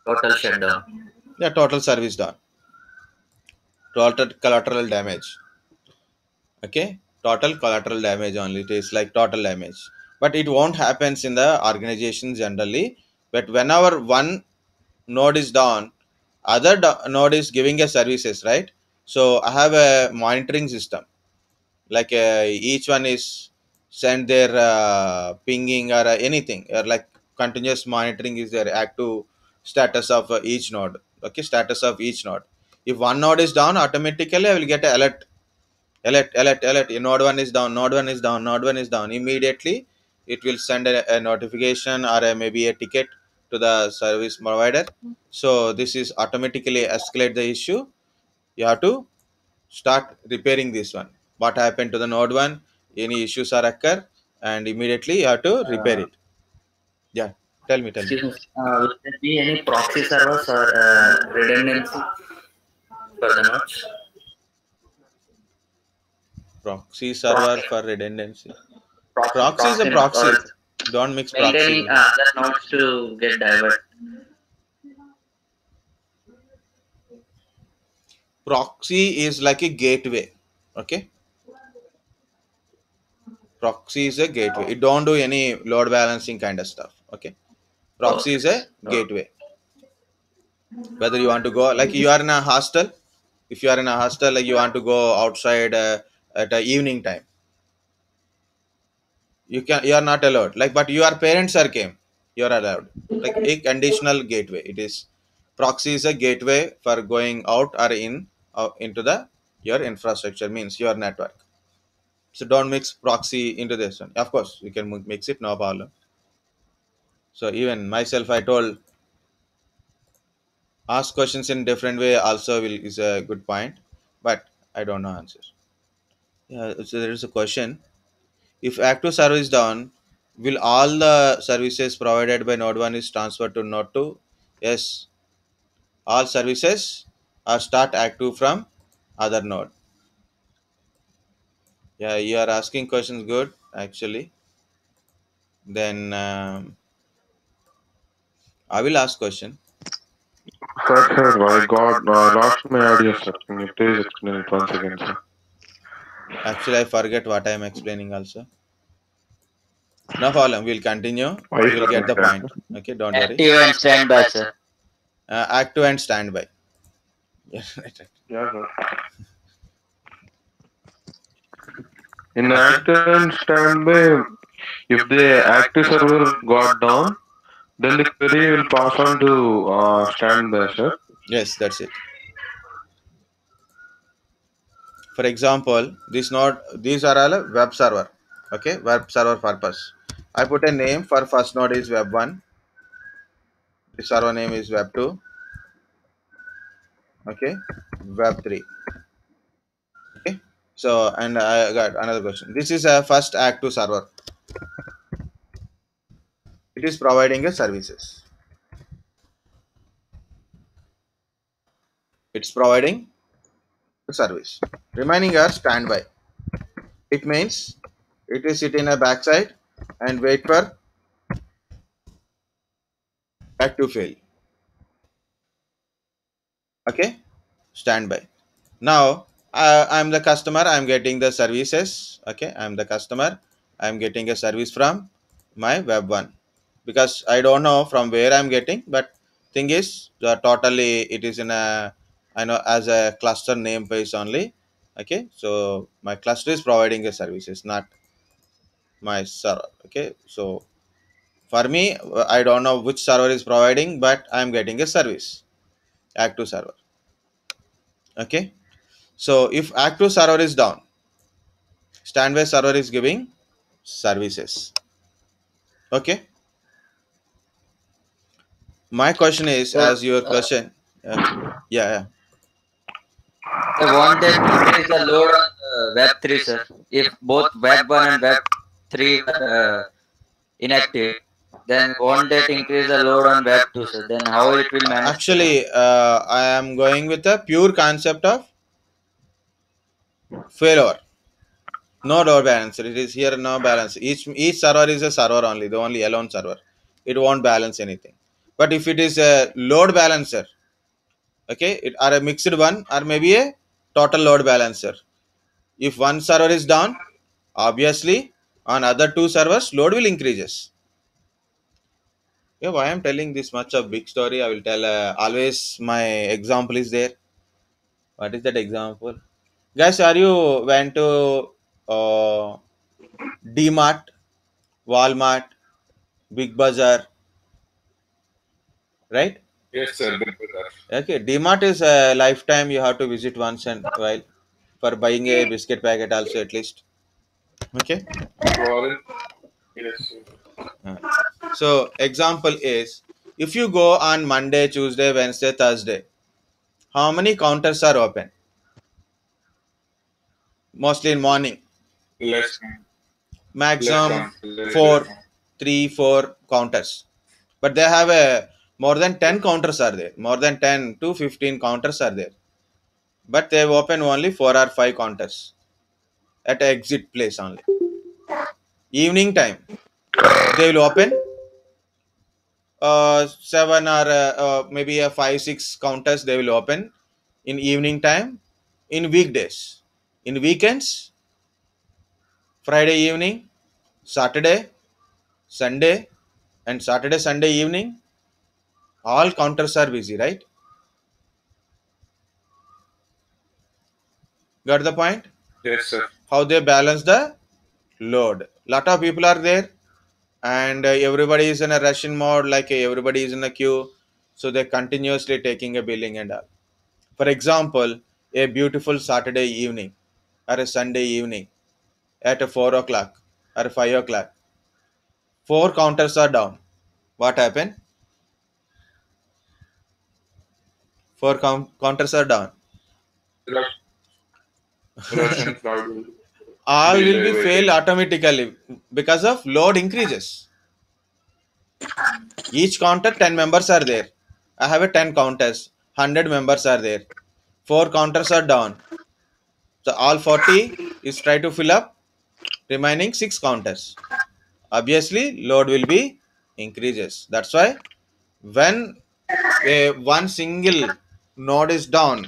Total shutdown. Yeah, total service down, total collateral damage. Okay, total collateral damage only. It is like total damage, but it won't happens in the organization generally. But whenever one node is down, other node is giving a services, right? So I have a monitoring system, like each one is send their pinging or anything, or like continuous monitoring is their active status of each node. Okay, status of each node. If one node is down, automatically I will get a alert. Node 1 is down, node 1 is down, node 1 is down. Immediately it will send a notification or maybe a ticket to the service provider. So this is automatically escalate the issue. You have to start repairing this one. What happened to the node 1? Any issues are occur, and immediately you have to repair it. Yeah, tell me. Excuse me. Will there be any proxy servers or redundancy for the nodes? Proxy server for redundancy. Proxy, Proxy is a nodes, proxy. or Don't mix maintaining proxy. other nodes to get diverted. Proxy is like a gateway. Okay, Proxy is a gateway. It don't do any load balancing kind of stuff. Okay. Proxy is a gateway. Whether you want to go, like you are in a hostel, if you are in a hostel, like you want to go outside at a evening time, you are not allowed. Like, but your parents are came, you are allowed. Like a conditional gateway. It is proxy is a gateway for going out or in into the your infrastructure, means your network. So don't mix proxy into this one. Of course, you can mix it, no problem. So even myself, I told ask questions in different way also will is a good point, but I don't know answer. Yeah, so there is a question. If active server is down, will all the services provided by node 1 is transferred to node 2? Yes, all services are start active from other node. Yeah, you are asking questions good actually. Then I will ask question. Sir, I lost my audio, sir. Can you please explain it once again, sir? Actually, I forget what I am explaining also. No problem. We'll continue. Why You will sir, get the like that? point. Okay, don't worry. Active and standby, sir. Active and standby. Yeah, right. Yeah, sir. In active and standby, if the active server got down, then the query will pass on to standby, sir. Yes, that's it. For example, these are all a web server. Okay, web server purpose. I put a name for first node is web 1. The server name is web 2. Okay, web 3. Okay, so and I got another question. This is a first active server. It is providing a services. It's providing a service. Remaining are standby. It means it is sit in a backside and wait for active fail. Okay, standby. Now I'm the customer. I'm getting the services. Okay, I'm the customer. I'm getting a service from my web 1 because I don't know from where I'm getting. But thing is, totally it is in a I know as a cluster name base only. Okay, so my cluster is providing a services, not my server. Okay, so for me, I don't know which server is providing, but I'm getting a service, active server. Okay, so if active server is down, standby server is giving services. Okay, my question is Sir, as your question. Yeah. I want that increase the load on Web 3, sir. If both Web 1 and Web 3 were inactive, then won't that increase the load on Web 2, sir? Then how it will manage? Actually, I am going with a pure concept of failover. No load balancer. It is here no balance. Each server is a server only, the only alone server. It won't balance anything. But if it is a load balancer, okay, it are a mixed one or maybe a total load balancer. If one server is down, obviously on other two servers load will increases. Yeah, why I'm telling this much of big story, I will tell always my example is there. What is that example? Guys, are you went to DMart, Walmart, Big Bazaar, right? Yes, sir. Big Bazaar. Okay, DMart is a lifetime you have to visit once and while for buying a biscuit packet also at least. Okay. Warren. Yes, sir. So example is if you go on Monday, Tuesday, Wednesday, Thursday, how many counters are open? Mostly in morning. Less. Maximum Less. 4, 3, 4 counters. But they have a more than 10 counters are there. More than 10 to 15 counters are there. But they open only 4 or 5 counters at exit place only. Evening time, they will open 7 or maybe a 5, 6 counters they will open in evening time in weekdays. In weekends, Friday evening, Saturday, Sunday, and Saturday, Sunday evening, all counters are busy, right? Got the point? Yes, sir. How they balance the load. Lot of people are there, and everybody is in a rushing mode, like everybody is in a queue, so they're continuously taking a billing and all. For example, a beautiful Saturday evening or a Sunday evening at 4 o'clock or 5 o'clock, four counters are down. What happened? Four counters are down. Russian cloud will All be will there be fail waiting. automatically because of load increases. Each counter 10 members are there. I have a 10 counters, 100 members are there. Four counters are down. So all 40 is try to fill up remaining 6 counters. Obviously load will be increases. That's why when one single node is down,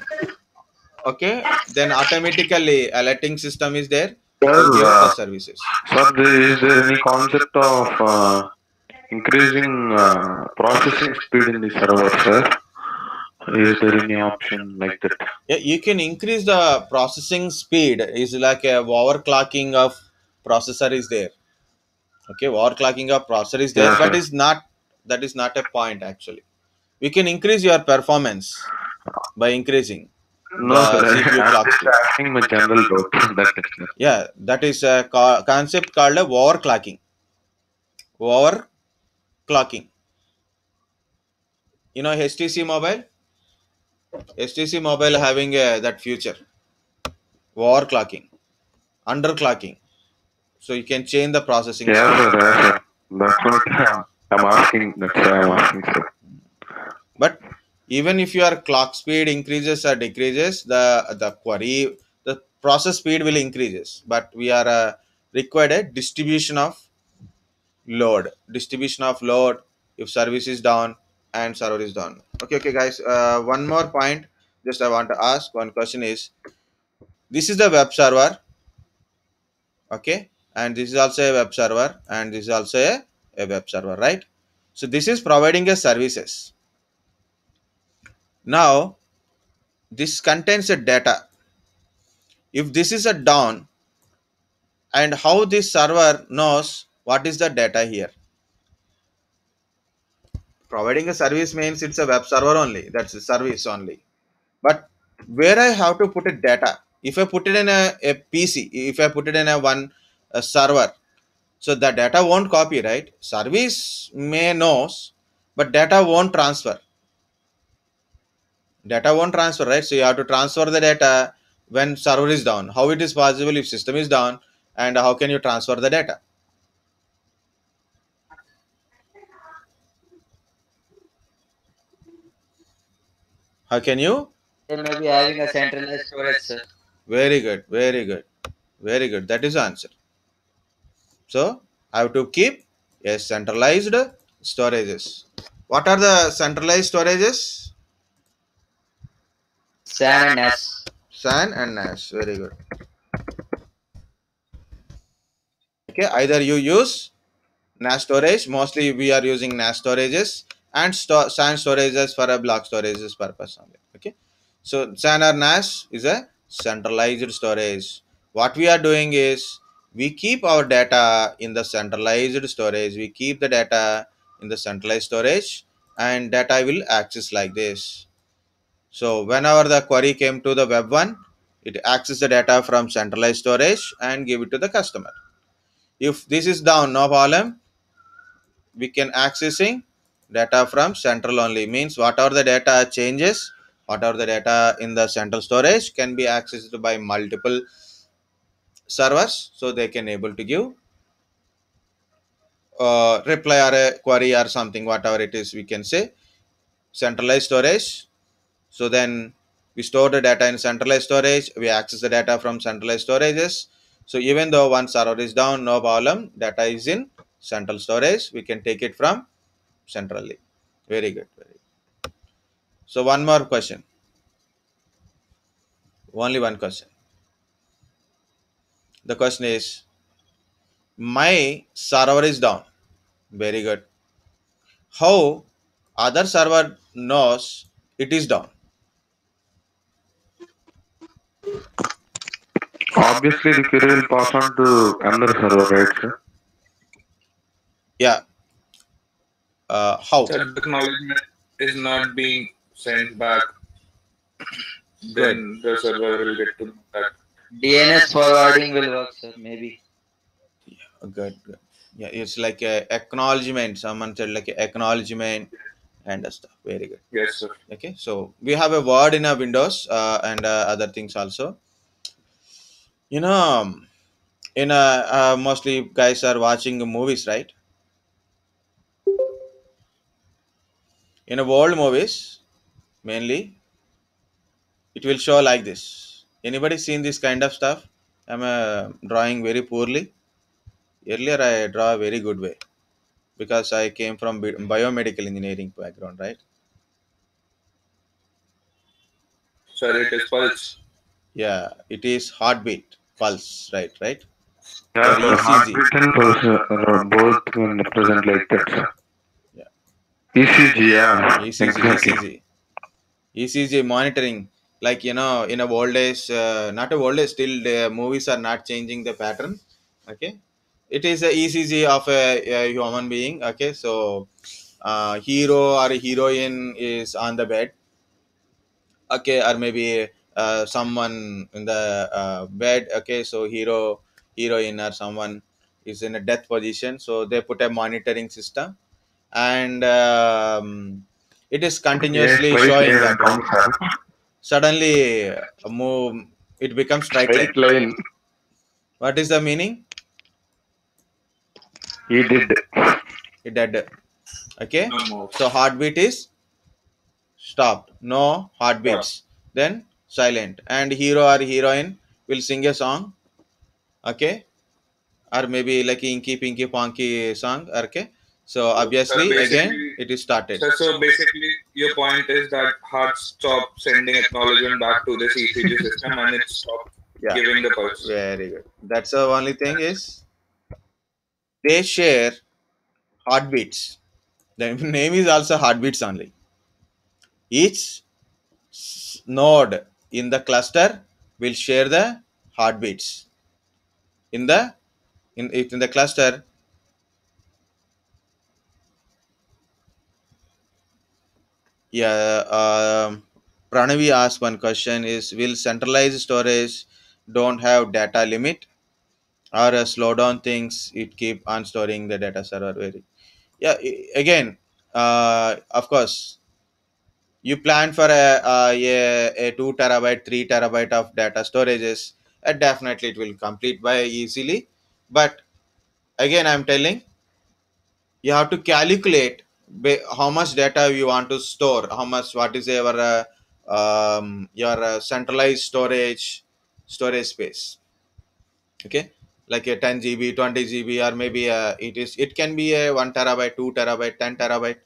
okay, then automatically alerting system is there Sir, to give the services. is there any concept of increasing processing speed in the server, sir? Is there any option like that? Yeah, you can increase the processing speed. Is like a overclocking of processor is there. Okay, overclocking of processor is there, Yeah, but sir. is not, that is not a point actually. We can increase your performance by increasing No, the sir. CPU I'm clock just speed. asking my general doubt. That's it, sir. Yeah, that is a concept called a overclocking. Overclocking. You know HTC Mobile? HTC Mobile having that feature, overclocking, underclocking. So you can change the processing Yeah, speed. sir. Yeah, sir. That's what I'm asking. That's why I'm asking, sir. But even if your clock speed increases or decreases, the query, the process speed will increases. But we are required a distribution of load. Distribution of load if service is down and server is down. Okay, guys. One more point. Just I want to ask one question is, this is the web server, okay, and this is also a web server, and this is also a web server, right? So this is providing a services. Now this contains a data. If this is a down, and how this server knows what is the data here? Providing a service means it's a web server only, that's a service only. But where I have to put a data, if I put it in a PC, if I put it in a server, so the data won't copy, right? Service may knows, but data won't transfer. Data won't transfer, right? So you have to transfer the data when server is down. How it is possible if system is down, and how can you transfer the data? How can you? They may be having a centralized storage, sir. Very good, very good, very good. That is the answer. So I have to keep a centralized storages. What are the centralized storages? SAN and NAS. SAN and NAS. Very good. Okay, either you use NAS storage. Mostly we are using NAS storages, and SAN storages for a block storages purpose only. Okay, so SAN or NAS is a centralized storage. What we are doing is we keep our data in the centralized storage. We keep the data in the centralized storage, and data will access like this. So whenever the query came to the web one, it access the data from centralized storage and give it to the customer. If this is down, no problem, we can accessing data from central only. Means whatever the data changes, whatever the data in the central storage can be accessed by multiple servers, so they can able to give reply or a query or something, whatever it is, we can say centralized storage. So then we store the data in centralized storage, we access the data from centralized storages. So even though one server is down, no problem, data is in central storage, we can take it from centrally. Very good, very good. So one more question, only one question. The question is, My server is down. Very good. How other server knows it is down? Obviously, the query will pass on to another server, right, sir? Yeah. How? That the acknowledgement is not being sent back, Good. then the server will get to know that. DNS forwarding will work, sir. Maybe. Good. Good. Yeah, it's like a acknowledgement. Someone said like a acknowledgement and stuff. Very good. Yes, sir. Okay, so we have a word in our Windows and other things also. You know, in mostly guys are watching movies, right? In a world movies, mainly it will show like this. Anybody seen this kind of stuff? I'm drawing very poorly. Earlier, I draw a very good way because I came from biomedical engineering background, right? Sir, it is pulse. Yeah, it is heartbeat, pulse, right, right. Yeah, Or sir. ECG. Heartbeat and pulse both can represent like that, sir. Yeah, ECG, yeah, ECG, exactly. ECG. ECG monitoring, like in a old days, not a old days, still the movies are not changing the pattern. Okay, it is a ECG of a human being. Okay, so hero or heroine is on the bed. Okay, or maybe someone in the bed. Okay, so heroine or someone is in a death position, so they put a monitoring system, and it is Yes, continuously straight showing line that and one. come, sir. Suddenly move, it becomes straight line. Straight line. What is the meaning? He did. It dead. Okay, No more. so heartbeat is stopped, no Stop. heartbeats, then silent, and hero or heroine will sing a song. Okay, or maybe like Inky Pinky Ponky song. Okay, so Sir, obviously again basically, it is started. so basically, your point is that heart stop sending acknowledgement back to this ECG system and it stopped Yeah, giving the pulse. very good. That's the only thing is they share heartbeats. The name is also heartbeats only. Each node in the cluster will share the heartbeats. In the cluster, yeah. Pranavi asked one question: is will centralized storage don't have data limit or slow down things? It keep on storing the data server very. Yeah. Again, of course, you plan for a 2 terabyte 3 terabyte of data storages, definitely it will complete by easily, but again I'm telling, you have to calculate how much data you want to store, how much, what is your centralized storage space. Okay, like a 10 GB 20 GB, or maybe it can be a 1 terabyte 2 terabyte 10 terabyte,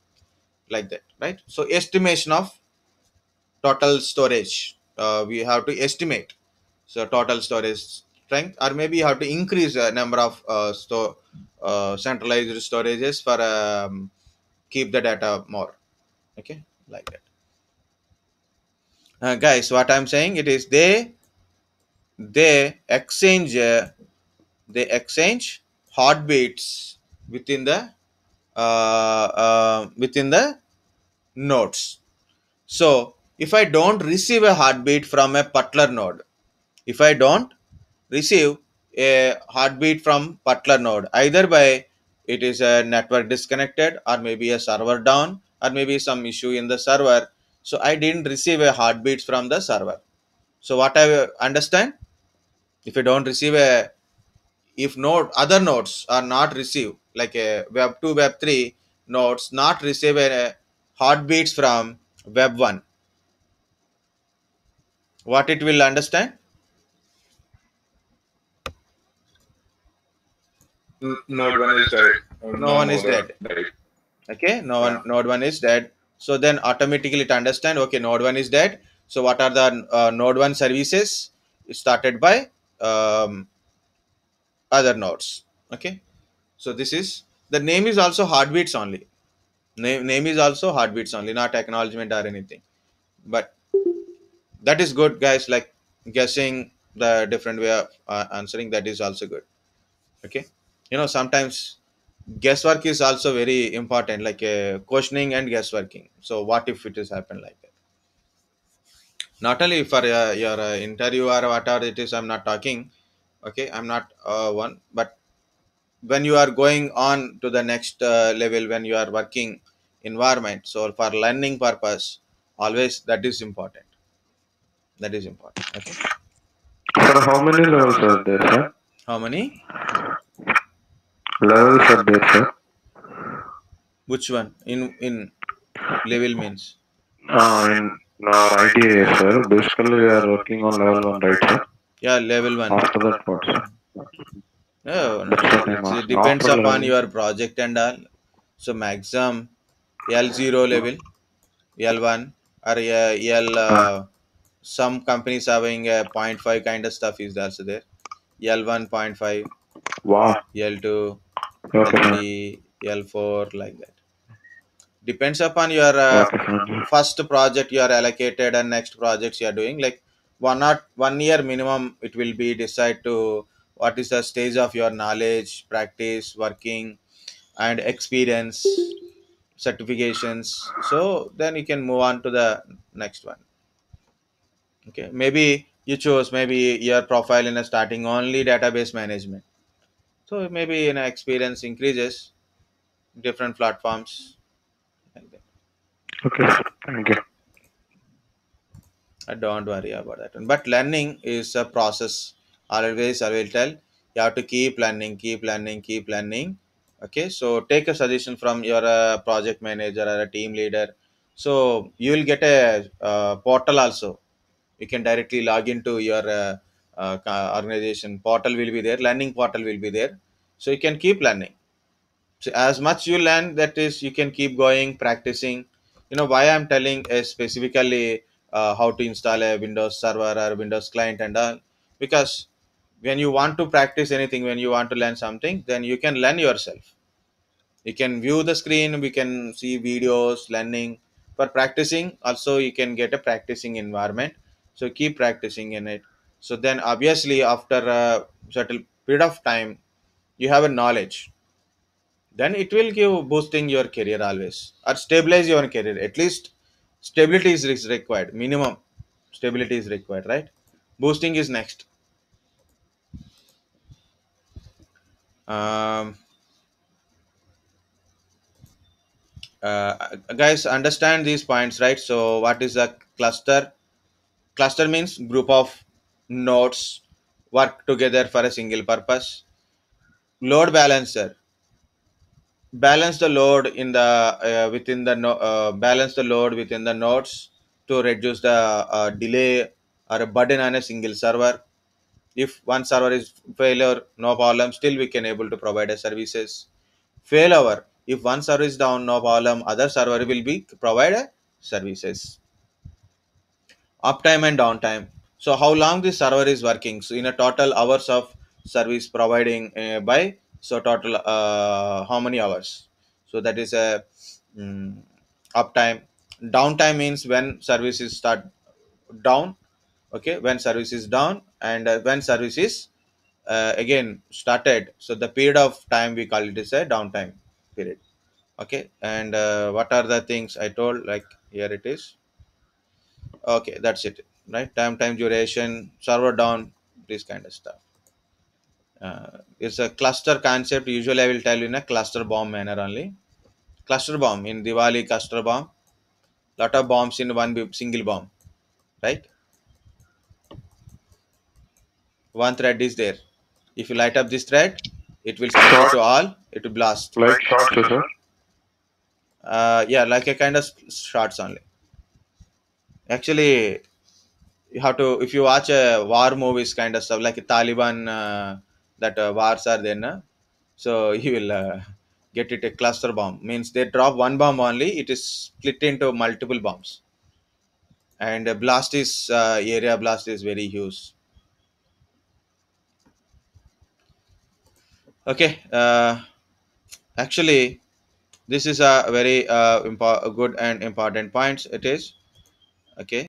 like that, right? So estimation of total storage, we have to estimate, so total storage strength, or maybe you have to increase the number of centralized storages for keep the data more. Okay, like that. Guys, what I'm saying, it is they exchange heartbeats within the nodes. So if I don't receive a heartbeat from a Butler node, if I don't receive a heartbeat from Butler node, either by it is a network disconnected, or maybe a server down, or maybe some issue in the server, so I didn't receive a heartbeat from the server. So what I understand, if I don't receive a, if node other nodes are not receive, like a web 2 web 3 nodes not receive a heartbeats from web 1, what it will understand? Node 1 is dead. No one is More dead. died. Okay, Yeah. node 1 is dead, so then automatically it understand, okay, node 1 is dead, so what are the node 1 services started by other nodes. Okay, so this is the name is also heartbeats only. Name is also heartbeats only, not acknowledgement or anything. But that is good, guys. Like guessing the different way of answering, that is also good. Okay, sometimes guesswork is also very important, like questioning and guessworking. So what if it has happened like that? Not only for your interview or whatever it is, I'm not talking. Okay, I'm not one, but when you are going on to the next level, when you are working environment, so for learning purpose, always that is important. That is important. Okay, Sir, how many levels are there, sir? how many? Levels are there, sir. Which one? In level means? In our ITIA, sir, basically we are working on level 1, right, sir? Yeah, level one. After that, what, sir? No, no, That's what I'm it asking. depends After upon level, your project and all. So maximum L0 level, L1, or L. Some companies having a point 0.5 kind of stuff is also there. L1 0.5, wow. L2, Okay, sir. L3, L4, like that. Depends upon your Okay, sir. first project you are allocated and next projects you are doing. Like 1 year minimum, it will be decide to what is the stage of your knowledge, practice, working, and experience, certifications. So then you can move on to the next one. Okay, maybe you choose maybe your profile in a starting only database management. So maybe experience increases different platforms like that. Okay, sir. Thank you. Don't worry about that one. But learning is a process. Always, I will tell you have to keep learning, keep learning, keep learning. Okay, so take a suggestion from your project manager or a team leader. So you will get a portal also. You can directly log into your organization portal will be there. Learning portal will be there. So you can keep learning. So as much you learn, that is you can keep going practicing. Why I'm telling is specifically how to install a Windows server or Windows client and all, because when you want to practice anything, when you want to learn something, then you can learn yourself. You can view the screen, we can see videos learning. For practicing also, you can get a practicing environment, so keep practicing in it. So then obviously after a certain period of time, you have a knowledge, then it will give boosting your career always, or stabilize your career at least. Stability is required, minimum stability is required, right? Boosting is next. um, Guys, understand these points, right? So what is a cluster? Cluster means group of nodes work together for a single purpose. Load balancer, balance the load in the within the balance the load within the nodes to reduce the delay or a burden on a single server. If one server is failure, no problem, still we can able to provide a services. Failover, if one server is down, no problem, other server will be provide a services. Uptime and downtime, so how long the server is working, so in a total hours of service providing by, so total how many hours, so that is a mm, uptime. Downtime means when service is start down. Okay, when service is down, and when service is again started, so the period of time we call it is a downtime period. Okay, and what are the things I told, like here it is. Okay, that's it, right? Time duration, server down, this kind of stuff. It's a cluster concept. Usually I will tell you in a cluster bomb manner only. Cluster bomb in Diwali, cluster bomb, lot of bombs in one single bomb, right? One thread is there. If you light up this thread, it will spread it Short, to all, it will blast. like shorts, sir. Yeah, like a kind of shots only. Actually, you have to, if you watch a war movies kind of stuff like Taliban, that wars are there na? So you will get it a cluster bomb, means they drop one bomb only, it is split into multiple bombs. And blast is area blast is very huge. Okay. Actually, this is a very good and important points. It is okay.